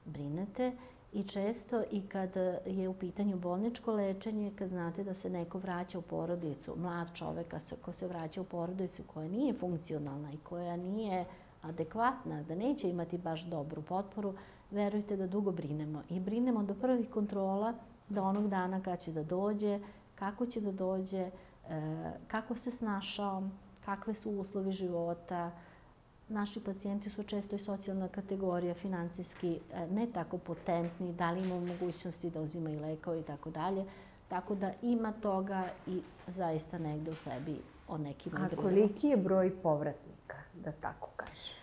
brinete i često i kad je u pitanju bolničko lečenje, kad znate da se neko vraća u porodicu, mlad čovek ko se vraća u porodicu koja nije funkcionalna i koja nije adekvatna, da neće imati baš dobru potporu, verujte da dugo brinemo. I brinemo do prvih kontrola, do onog dana kad će da dođe, kako će da dođe, kako se snašao, kakve su uslovi života. Naši pacijenti su često i socijalna kategorija, finansijski ne tako potentni, da li imaju mogućnosti da uzimaju lekove i tako dalje. Tako da ima toga i zaista negde u sebi o nekim drugim. A koliki je broj povratnika, da tako kažem?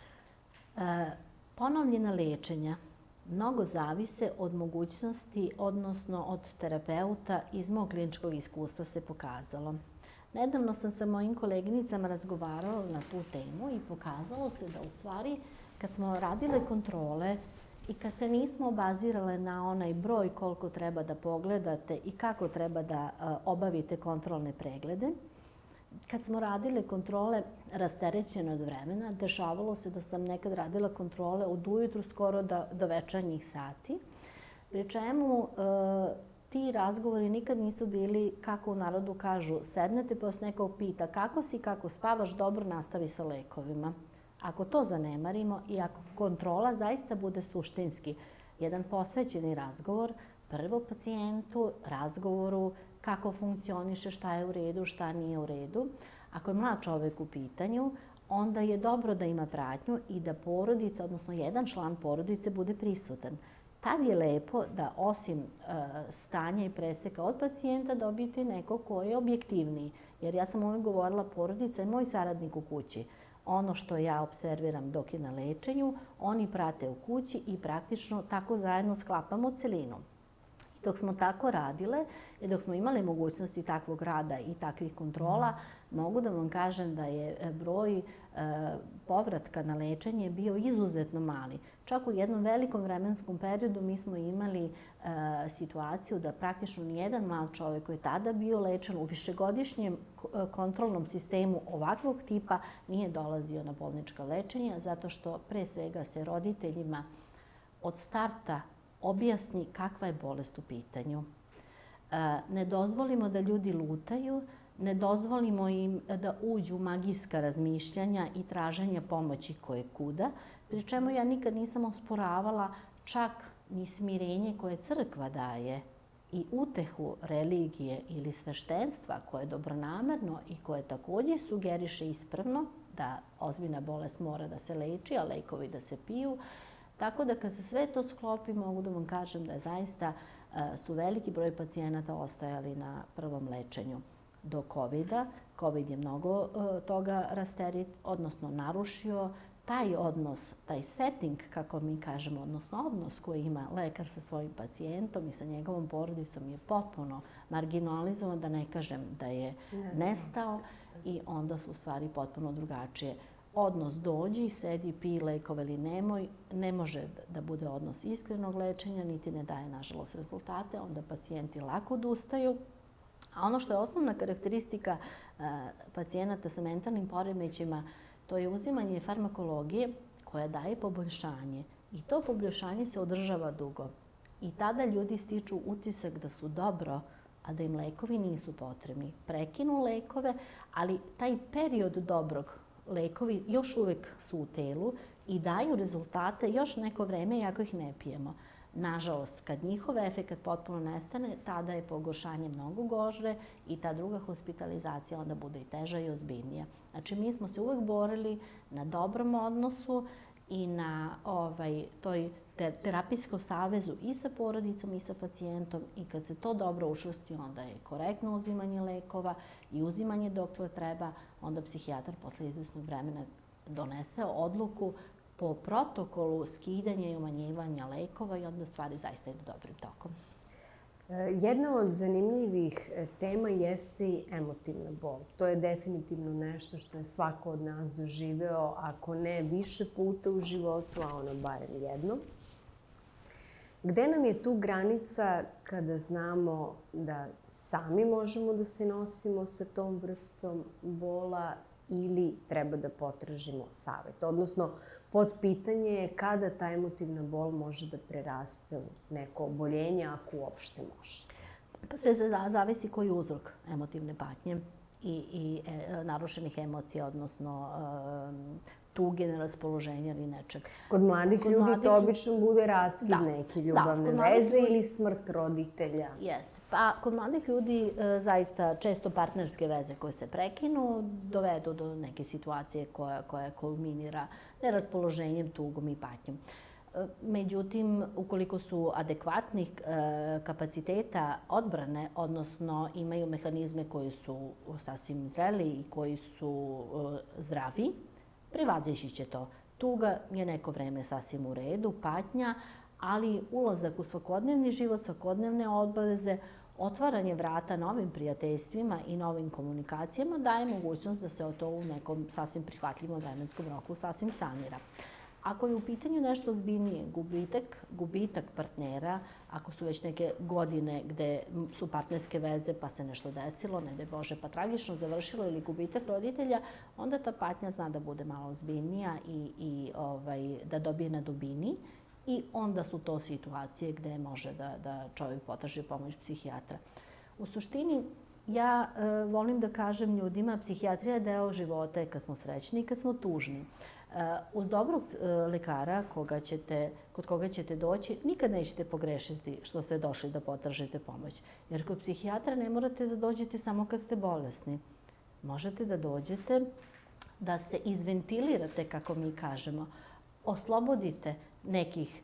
Ponovljena lečenja mnogo zavise od mogućnosti, odnosno od terapeuta. Iz mog kliničkog iskustva se pokazalo. Nedavno sam sa mojim koleginicama razgovarala na tu temu i pokazalo se da u stvari kad smo radile kontrole i kad se nismo obazirale na onaj broj koliko treba da pogledate i kako treba da obavite kontrolne preglede, kad smo radile kontrole rasterećene od vremena, dešavalo se da sam nekad radila kontrole od ujutru skoro do večernjih sati, pri čemu ti razgovori nikad nisu bili, kako u narodu kažu, sednete pa vas neko pita kako si, kako spavaš, dobro, nastavi sa lekovima. Ako to zanemarimo i ako kontrola zaista bude suštinski jedan posvećeni razgovor, prvo pacijentu, razgovoru, kako funkcioniše, šta je u redu, šta nije u redu. Ako je mlad čovek u pitanju, onda je dobro da ima pratnju i da porodica, odnosno jedan član porodice, bude prisutan. Tad je lepo da osim stanja i preseka od pacijenta dobijete neko ko je objektivniji. Jer ja sam uvijek govorila, porodica je moj saradnik u kući. Ono što ja observiram dok je na lečenju, oni prate u kući i praktično tako zajedno sklapamo celinu. Dok smo tako radile i dok smo imali mogućnosti takvog rada i takvih kontrola, mogu da vam kažem da je broj povratka na lečenje bio izuzetno mali. Čak u jednom velikom vremenskom periodu mi smo imali situaciju da praktično nijedan mlad čovek koji je tada bio lečen u višegodišnjem kontrolnom sistemu ovakvog tipa nije dolazio na bolnička lečenja, zato što pre svega se roditeljima od starta objasni kakva je bolest u pitanju. Ne dozvolimo da ljudi lutaju, ne dozvolimo im da uđu u magijska razmišljanja i traženja pomoći koje kuda, pri čemu ja nikad nisam osporavala čak ni smirenje koje crkva daje i utehu religije ili sveštenstva koje je dobronamerno i koje takođe sugeriše ispravno da ozbiljna bolest mora da se leči, a lekovi da se piju. Tako da kad se sve to sklopi, mogu da vam kažem da zaista su veliki broj pacijenata ostajali na prvom lečenju do COVID-a. COVID je mnogo toga odnosno narušio. Taj odnos, taj setting, kako mi kažemo, odnosno odnos koji ima lekar sa svojim pacijentom i sa njegovom porodicom je potpuno marginalizovan, da ne kažem da je nestao i onda su u stvari potpuno drugačije. Odnos dođi, sedi, pij lekove ili nemoj, ne može da bude odnos iskrenog lečenja, niti ne daje, nažalost, rezultate, onda pacijenti lako odustaju. A ono što je osnovna karakteristika pacijenata sa mentalnim poremećajima, to je uzimanje farmakologije koja daje poboljšanje. I to poboljšanje se održava dugo. I tada ljudi stiču utisak da su dobro, a da im lekovi nisu potrebni. Prekinu lekove, ali taj period dobrog lekovi još uvek su u telu i daju rezultate još neko vreme, iako ih ne pijemo. Nažalost, kad njihov efekt potpuno nestane, tada je pogoršanje mnogo gože i ta druga hospitalizacija onda bude i teža i ozbiljnija. Znači, mi smo se uvek borili na dobrom odnosu i na toj terapijskom savezu i sa porodicom i sa pacijentom i kad se to dobro učvrsti, onda je korektno uzimanje lekova i uzimanje dokle treba, onda psihijatar posle izvesnog vremena donese odluku po protokolu skidanja i umanjivanja lekova i onda stvari zaista idu dobrim tokom. Jedna od zanimljivih tema jeste i emotivna bol. To je definitivno nešto što je svako od nas doživeo, ako ne više puta u životu, a ono barem jednom. Gde nam je tu granica kada znamo da sami možemo da se nosimo sa tom vrstom bola ili treba da potražimo savet? Odnosno, podpitanje je kada ta emotivna bol može da preraste u neko oboljenje, ako uopšte može. Pa sve zavisi koji je uzrok emotivne patnje i narušenih emocija, odnosno tuge, neraspoloženja ili nečeg. Kod mladih ljudi to obično bude raskid neke ljubavne veze ili smrt roditelja. Jeste. Pa kod mladih ljudi zaista često partnerske veze koje se prekinu dovedu do neke situacije koja kulminira neraspoloženjem, tugom i patnjom. Međutim, ukoliko su adekvatnih kapaciteta odbrane, odnosno imaju mehanizme koji su sasvim zreli i koji su zdravi, prevazići će to. Tuga je neko vreme sasvim u redu, patnja, ali ulazak u svakodnevni život, svakodnevne obaveze, otvaranje vrata novim prijateljstvima i novim komunikacijama daje mogućnost da se to u nekom sasvim prihvatljivom vremenskom roku sasvim sanira. Ako je u pitanju nešto ozbiljnije, gubitak partnera, ako su već neke godine gde su partnerske veze pa se nešto desilo, ne daj Bože, pa tragično završilo ili gubitak roditelja, onda ta patnja zna da bude malo ozbiljnija i da dobije na dubini i onda su to situacije gde može da čovjek potraži pomoć psihijatra. U suštini, ja volim da kažem ljudima, psihijatrija je deo života kad smo srećni i kad smo tužni. Uz dobrog lekara kod koga ćete doći, nikad nećete pogrešiti što ste došli da potražite pomoć. Jer kod psihijatra ne morate da dođete samo kad ste bolesni. Možete da dođete da se izventilirate, kako mi kažemo, oslobodite nekih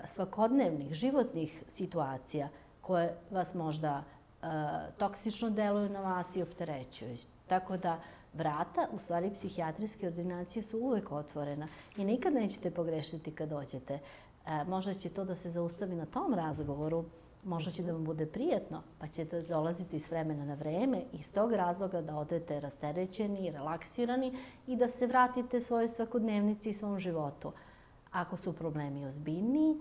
svakodnevnih, životnih situacija koje vas možda toksično deluju na vas i opterećuju. Tako da vrata, u stvari psihijatrijske ordinacije su uvek otvorena i nikad nećete pogrešiti kad dođete. Možda će to da se zaustavi na tom razgovoru, možda će da vam bude prijatno, pa ćete dolaziti s vremena na vreme i iz tog razloga da odete rasterećeni, relaksirani i da se vratite svojoj svakodnevnici i svom životu. Ako su problemi ozbiljniji,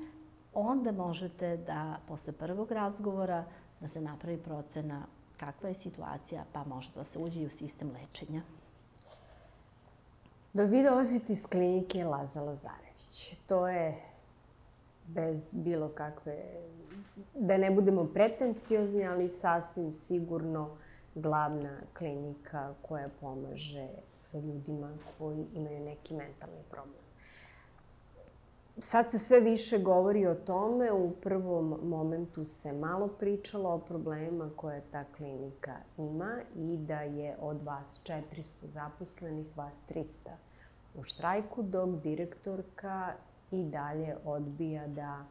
onda možete da posle prvog razgovora da se napravi procena kakva je situacija, pa može da se uđe i u sistem lečenja. Vi dolazite iz klinike Laza Lazarević. To je bez bilo kakve, da ne budemo pretenciozni, ali sasvim sigurno glavna klinika koja pomaže ljudima koji imaju neki mentalni problem. Sad se sve više govori o tome, u prvom momentu se malo pričalo o problemima koje ta klinika ima i da je od vas 400 zaposlenih, vas 300 u štrajku, dok direktorka i dalje odbija da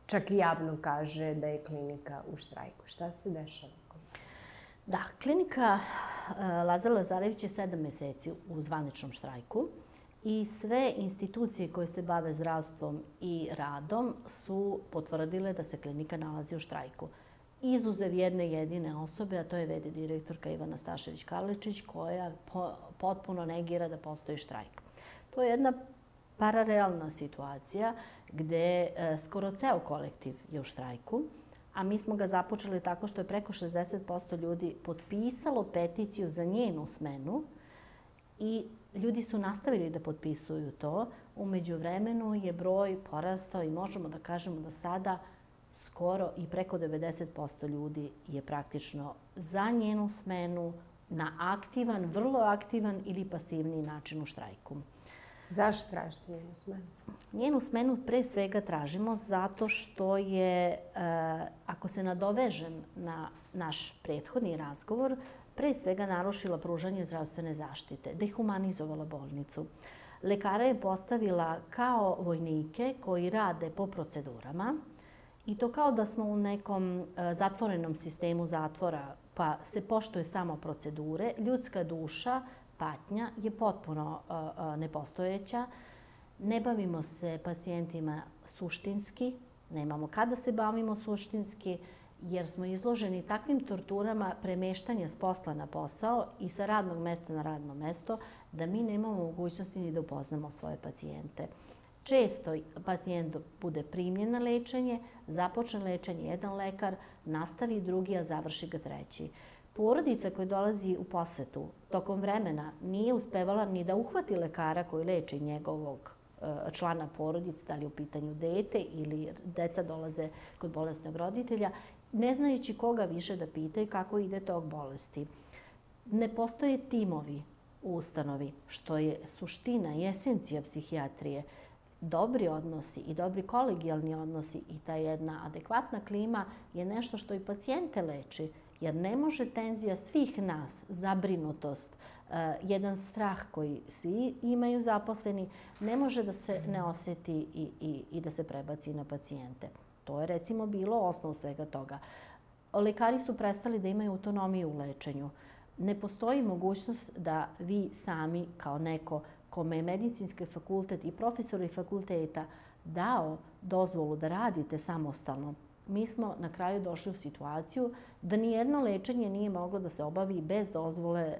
čak i javno kaže da je klinika u štrajku. Šta se dešava kod vas? Da, klinika Laza Lazarević je 7 meseci u zvaničnom štrajku. I sve institucije koje se bave zdravstvom i radom su potvrdile da se klinika nalazi u štrajku. Izuzev jedne jedine osobe, a to je v.d. direktorka Ivana Stašević-Karličić, koja potpuno negira da postoji štrajk. To je jedna pararealna situacija gde skoro ceo kolektiv je u štrajku, a mi smo ga započeli tako što je preko 60% ljudi potpisalo peticiju za njenu smenu i ljudi su nastavili da potpisuju to. U međuvremenu je broj porastao i možemo da kažemo da sada skoro i preko 90% ljudi je praktično za njenu smenu na aktivan, vrlo aktivan ili pasivniji način u štrajku. Zašto tražite njenu smenu? Njenu smenu pre svega tražimo zato što je, ako se nadovežem na naš prethodni razgovor, pre svega narušila pružanje zdravstvene zaštite, dehumanizovala bolnicu. Lekare je postavila kao vojnike koji rade po procedurama i to kao da smo u nekom zatvorenom sistemu zatvora, pa se poštuje samo procedure. Ljudska duša, patnja je potpuno nepostojeća. Ne bavimo se pacijentima suštinski, nemamo kada se bavimo suštinski, jer smo izloženi takvim torturama premeštanja s posla na posao i sa radnog mesta na radno mesto, da mi nemamo mogućnosti ni da upoznamo svoje pacijente. Često pacijent bude primljen na lečenje, započne lečenje jedan lekar, nastavi drugi, a završi ga treći. Porodica koja dolazi u posetu tokom vremena nije uspevala ni da uhvati lekara koji leči njegovog člana porodice, da li je u pitanju dete ili deca dolaze kod bolesnog roditelja, ne znajući koga više da pitaju kako ide tog bolesti. Ne postoje timovi u ustanovi, što je suština i esencija psihijatrije. Dobri odnosi i dobri kolegijalni odnosi i ta jedna adekvatna klima je nešto što i pacijente leči, jer ne može tenzija svih nas, zabrinutost, jedan strah koji svi imaju zaposleni, ne može da se ne osjeti i da se prebaci na pacijente. To je recimo bilo osnov svega toga. Lekari su prestali da imaju autonomiju u lečenju. Ne postoji mogućnost da vi sami kao neko kome je medicinski fakultet i profesori fakulteta dao dozvolu da radite samostalno. Mi smo na kraju došli u situaciju da nijedno lečenje nije moglo da se obavi bez dozvole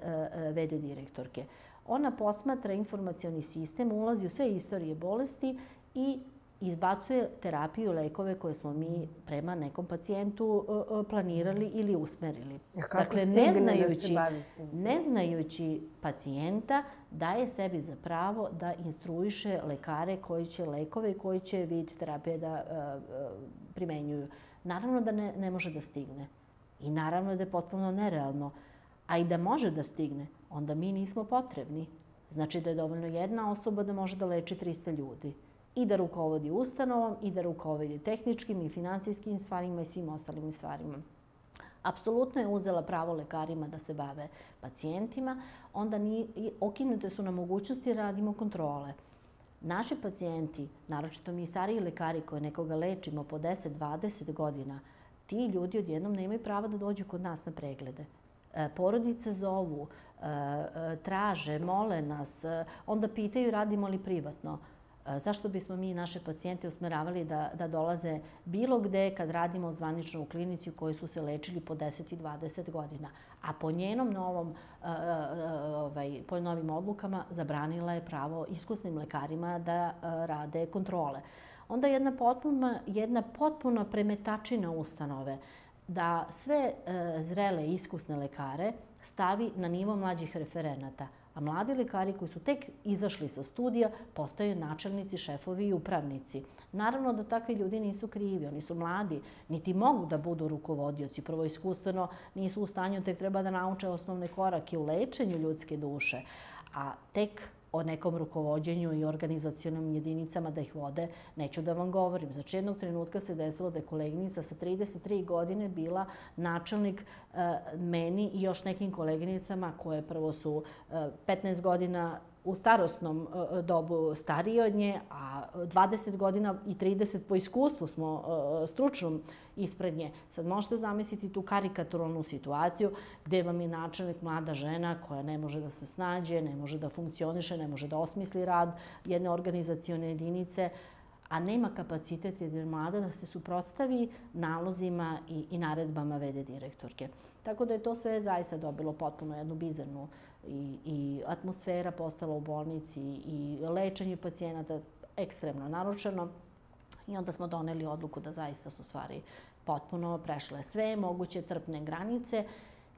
VD direktorke. Ona posmatra informacioni sistem, ulazi u sve istorije bolesti i izbacuje terapiju, lekove koje smo mi prema nekom pacijentu planirali ili usmerili. Kako stigne da se bavi svim? Ne znajući pacijenta, daje sebi za pravo da instruiše lekare koji će lekove i koji će vid terapije da primenjuju. Naravno da ne može da stigne. I naravno da je potpuno nerealno. A i da može da stigne, onda mi nismo potrebni. Znači da je dovoljno jedna osoba da može da leči 300 ljudi. I da rukovodi ustanovom, i da rukovodi tehničkim i finansijskim stvarima i svim ostalim stvarima. Apsolutno je uzela pravo lekarima da se bave pacijentima, onda okinute su na mogućnosti da radimo kontrole. Naši pacijenti, naročito mi stariji lekari koji nekoga lečimo po 10-20 godina, ti ljudi odjednom nemaju prava da dođu kod nas na preglede. Porodice zovu, traže, mole nas, onda pitaju radimo li privatno. Zašto bismo mi naše pacijente usmeravali da dolaze bilo gde kad radimo zvanično u klinici u kojoj su se lečili po 10 i 20 godina. A po njenom po novim odlukama zabranila je pravo iskusnim lekarima da rade kontrole. Onda jedna potpuna premetačina ustanove da sve zrele i iskusne lekare stavi na nivo mlađih referenata. A mladi lekari koji su tek izašli sa studija postaju načelnici, šefovi i upravnici. Naravno da takvi ljudi nisu krivi, oni su mladi, niti mogu da budu rukovodioci. Prvo iskustveno nisu u stanju, tek treba da nauče osnovne korake u lečenju ljudske duše, a tek o nekom rukovođenju i organizacionim jedinicama da ih vode, neću da vam govorim. Znači, jednog trenutka se desilo da je koleginica sa 33 godine bila načelnik meni i još nekim koleginicama koje prvo su 15 godina u starosnom dobu starije od nje, a 20 godina i 30 po iskustvu smo stručnom ispred nje. Sad možete zamisliti tu karikaturalnu situaciju gde vam je načelnik mlada žena koja ne može da se snađe, ne može da funkcioniše, ne može da osmisli rad jedne organizacione jedinice, a nema kapacitet jer je mlada da se suprotstavi nalozima i naredbama VD direktorke. Tako da je to sve zaista dobilo potpuno jednu bizarnu i atmosfera postala u bolnici i lečenje pacijenata ekstremno narušeno. I onda smo doneli odluku da zaista su stvari potpuno prešle sve moguće trpne granice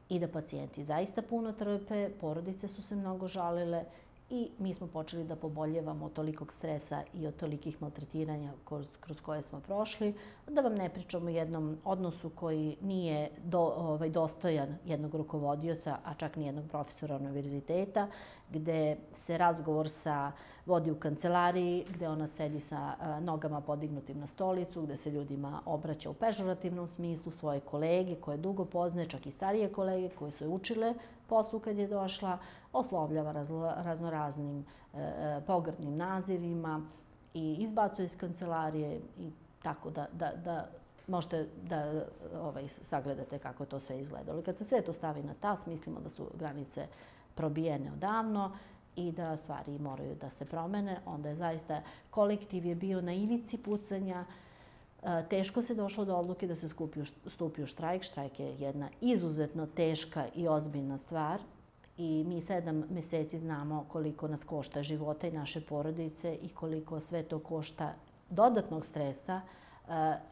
i da pacijenti zaista puno trpe, porodice su se mnogo žalile i mi smo počeli da poboljevamo od tolikog stresa i od tolikih maltretiranja kroz koje smo prošli, da vam ne pričamo o jednom odnosu koji nije dostojan jednog rukovodioca, a čak ni jednog profesora univerziteta, gde se razgovor vodi u kancelariji, gde ona sedi sa nogama podignutim na stolicu, gde se ljudima obraća u pežorativnom smislu, svoje kolege koje dugo poznaje, čak i starije kolege koje su je učile poslu kad je došla, oslovljava raznoraznim pogrdnim nazivima i izbacuje iz kancelarije i tako da možete da sagledate kako to sve izgledalo. Kad se sve to stavi na tas, mislimo da su granice probijene odavno i da stvari moraju da se promene. Onda je zaista kolektiv je bio na ivici pucanja. Teško se došlo do odluke da se stupi u štrajk. Štrajk je jedna izuzetno teška i ozbiljna stvar i mi 7 meseci znamo koliko nas košta života i naše porodice i koliko sve to košta dodatnog stresa.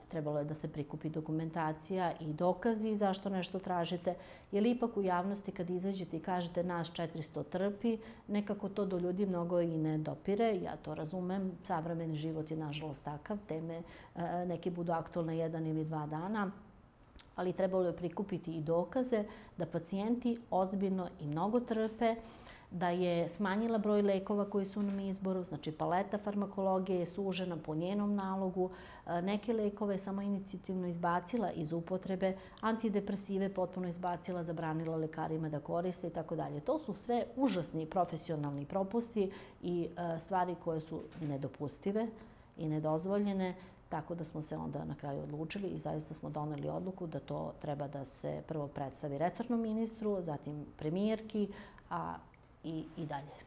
Trebalo je da se prikupi dokumentacija i dokazi zašto nešto tražite, jer ipak u javnosti kad izađete i kažete nas 400 trpi, nekako to do ljudi mnogo i ne dopire. Ja to razumem, savremeni život je nažalost takav, teme neke budu aktualne 1 ili 2 dana, ali trebalo je prikupiti i dokaze da pacijenti ozbiljno i mnogo trpe, da je smanjila broj lekova koji su nam izboru, znači paleta farmakologije je sužena po njenom nalogu, neke lekove je samo inicijativno izbacila iz upotrebe, antidepresive potpuno izbacila, zabranila lekarima da koriste i tako dalje. To su sve užasni profesionalni propusti i stvari koje su nedopustive i nedozvoljene, tako da smo se onda na kraju odlučili i zaista smo doneli odluku da to treba da se prvo predstavi resornom ministru, zatim premijerki, a i dalje.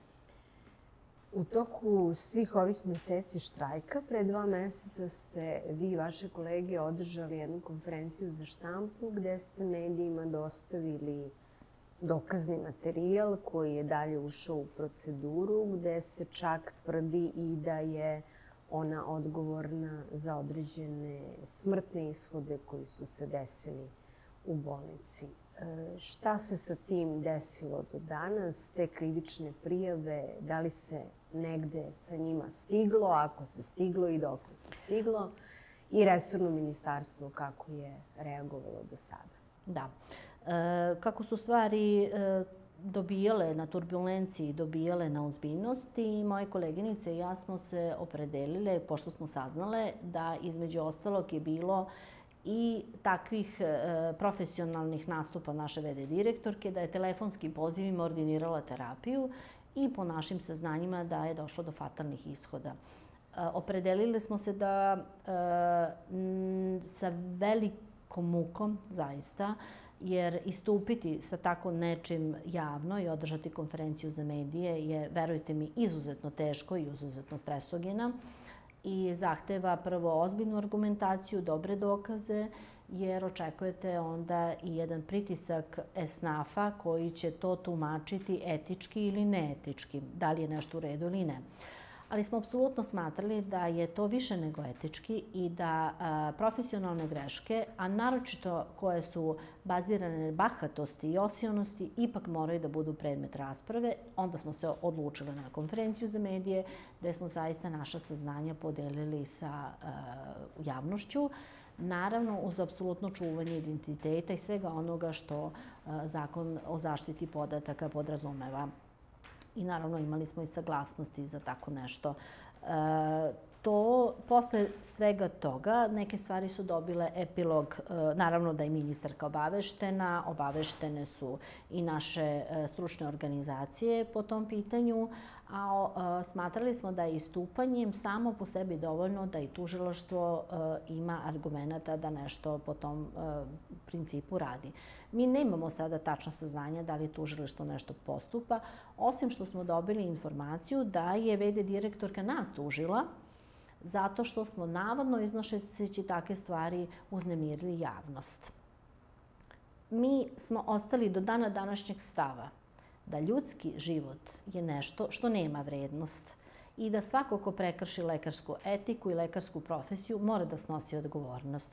U toku svih ovih meseci štrajka, pre 2 meseca ste vi i vaše kolege održali jednu konferenciju za štampu gde ste medijima dostavili dokazni materijal koji je dalje ušao u proceduru, gde se čak tvrdi i da je ona odgovorna za određene smrtne ishode koji su se desili u bolnici. Šta se sa tim desilo do danas, te krivične prijave, da li se negde sa njima stiglo, ako se stiglo i dok se stiglo, i resorno ministarstvo kako je reagovalo do sada? Da. Kako su stvari dobijale na turbulenciji, dobijale na ozbiljnosti, moje koleginice i ja smo se opredelile, pošto smo saznale da između ostalog je bilo i takvih profesionalnih nastupa naše VD direktorke, da je telefonskim pozivima ordinirala terapiju i po našim saznanjima da je došlo do fatalnih ishoda. Opredelile smo se da sa velikom mukom, zaista, jer istupiti sa tako nečim javno i održati konferenciju za medije je, verujte mi, izuzetno teško i izuzetno stresogena i zahteva prvo ozbiljnu argumentaciju, dobre dokaze, jer očekujete onda i jedan pritisak esnafa koji će to tumačiti etički ili neetički, da li je nešto u redu ili ne. Ali smo apsolutno smatrali da je to više nego etički i da profesionalne greške, a naročito koje su bazirane na bahatosti i osionosti, ipak moraju da budu predmet rasprave. Onda smo se odlučili na konferenciju za medije, gde smo zaista naša saznanja podelili sa javnošću. Naravno, uz apsolutno čuvanje identiteta i svega onoga što Zakon o zaštiti podataka podrazumeva. I naravno imali smo i saglasnosti za tako nešto. Posle svega toga neke stvari su dobile epilog, naravno da je ministarka obaveštena, obaveštene su i naše stručne organizacije po tom pitanju, a smatrali smo da je istupanjem samo po sebi dovoljno da i tužilaštvo ima argumenta da nešto po tom principu radi. Mi nemamo sada tačna saznanja da li tužilaštvo nešto postupa, osim što smo dobili informaciju da je VD direktorka nas tužila zato što smo navodno iznošeći takve stvari uznemirili javnost. Mi smo ostali do dana današnjeg stava da ljudski život je nešto što nema vrednost i da svako ko prekrši lekarsku etiku i lekarsku profesiju mora da snosi odgovornost.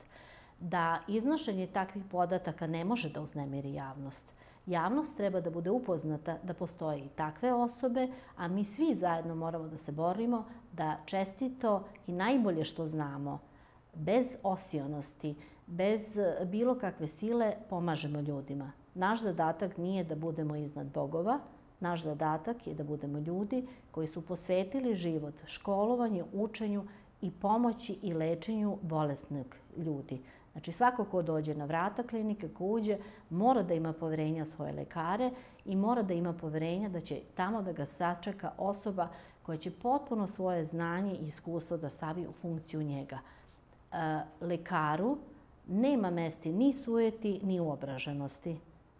Da iznošenje takvih podataka ne može da uznemiri javnost. Javnost treba da bude upoznata da postoje i takve osobe, a mi svi zajedno moramo da se borimo da čestito i najbolje što znamo, bez osionosti, bez bilo kakve sile, pomažemo ljudima. Naš zadatak nije da budemo iznad bogova, naš zadatak je da budemo ljudi koji su posvetili život školovanju, učenju i pomoći i lečenju bolesnih ljudi. Znači, svako ko dođe na vrata klinike, ko uđe, mora da ima poverenja u svoje lekare i mora da ima poverenja da će tamo da ga sačeka osoba koja će potpuno svoje znanje i iskustvo da stavi u funkciju njega. Lekaru nema mesti ni sujeti, ni uobraženosti.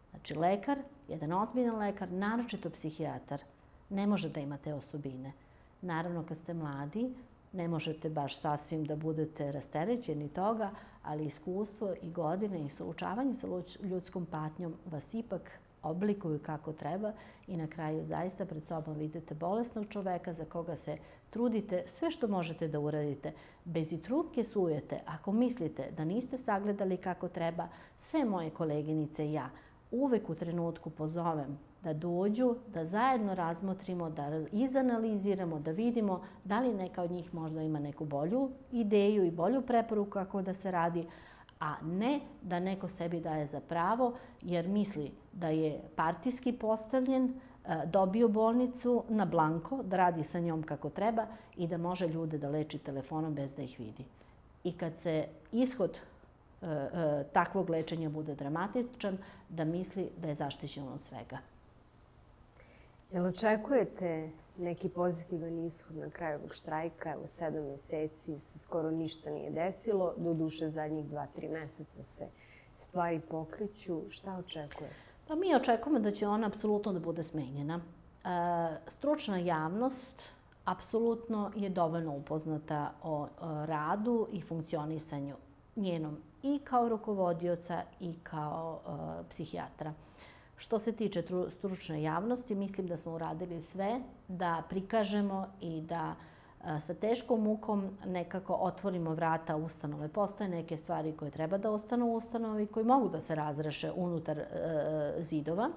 Znači, lekar, jedan ozbiljan lekar, naročito psihijatar, ne može da ima te osobine. Naravno, kad ste mladi, ne možete baš sasvim da budete rasterećeni toga, ali iskustvo i godine i suočavanje sa ljudskom patnjom vas ipak oblikuju kako treba i na kraju zaista pred sobom vidite bolesnog čoveka za koga se trudite sve što možete da uradite. Bez i trunke sujete, ako mislite da niste sagledali kako treba, sve moje koleginice i ja uvek u trenutku pozovem da dođu, da zajedno razmotrimo, da izanaliziramo, da vidimo da li neka od njih možda ima neku bolju ideju i bolju preporuku kako da se radi, a ne da neko sebi daje za pravo jer misli da je partijski postavljen, dobio bolnicu na blanko, da radi sa njom kako treba i da može ljude da leči telefonom bez da ih vidi. I kad se ishod takvog lečenja bude dramatičan, da misli da je zaštićen od svega. Jel očekujete neki pozitivan ishod na kraju ovog štrajka? Evo, 7 meseci se skoro ništa nije desilo. Doduše, zadnjih 2-3 meseca se stvari pokreću. Šta očekujete? Pa mi očekujemo da će ona apsolutno da bude smenjena. Stručna javnost apsolutno je dovoljno upoznata o radu i funkcionisanju njenom i kao rukovodioca i kao psihijatra. Što se tiče stručne javnosti, mislim da smo uradili sve da prikažemo i da sa teškom mukom nekako otvorimo vrata ustanove. Postoje neke stvari koje treba da ostanu u ustanovi, koji mogu da se razreše unutar zidova.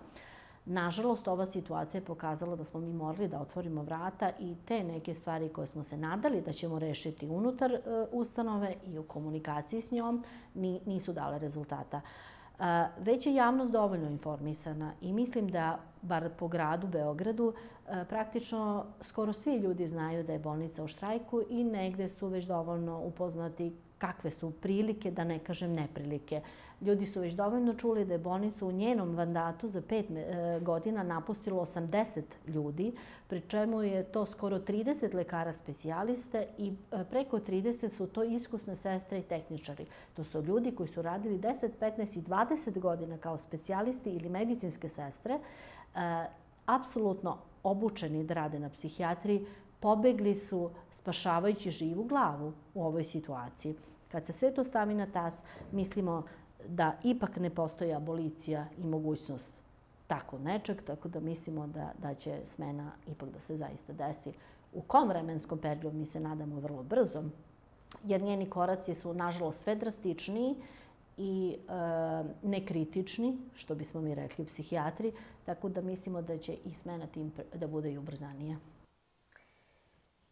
Nažalost, ova situacija je pokazala da smo mi morali da otvorimo vrata i te neke stvari koje smo se nadali da ćemo rešiti unutar ustanove i u komunikaciji s njom nisu dale rezultata. Već je javnost dovoljno informisana i mislim da, bar po gradu Beogradu, praktično skoro svi ljudi znaju da je bolnica u štrajku i negde su već dovoljno upoznati kakve su prilike, da ne kažem neprilike. Ljudi su već dovoljno čuli da je bolnica u njenom mandatu za 5 godina napustilo 80 ljudi, pri čemu je to skoro 30 lekara specijaliste i preko 30 su to iskusne sestre i tehničari. To su ljudi koji su radili 10, 15 i 20 godina kao specijalisti ili medicinske sestre, apsolutno obučeni da rade na psihijatriji, pobegli su spašavajući živu glavu u ovoj situaciji. Kad se sve to stavi na tas, mislimo da ipak ne postoji abolicija i mogućnost tako nečeg, tako da mislimo da će smena ipak da se zaista desi. U kom vremenskom periodu mi se nadamo vrlo brzo, jer njeni koraci su, nažalost, sve drastičniji i nekritični, što bismo mi rekli psihijatri, tako da mislimo da će i smena tim da bude i ubrzanija.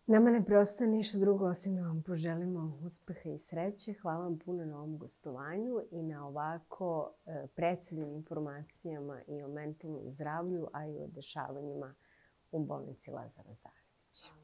Nama ne preostaje ništa drugo osim da vam poželimo uspeha i sreće. Hvala vam puno na ovom gostovanju i na ovako preciznim informacijama i o mentalnom zdravlju, a i o dešavanjima u bolnici Lazara Zarević.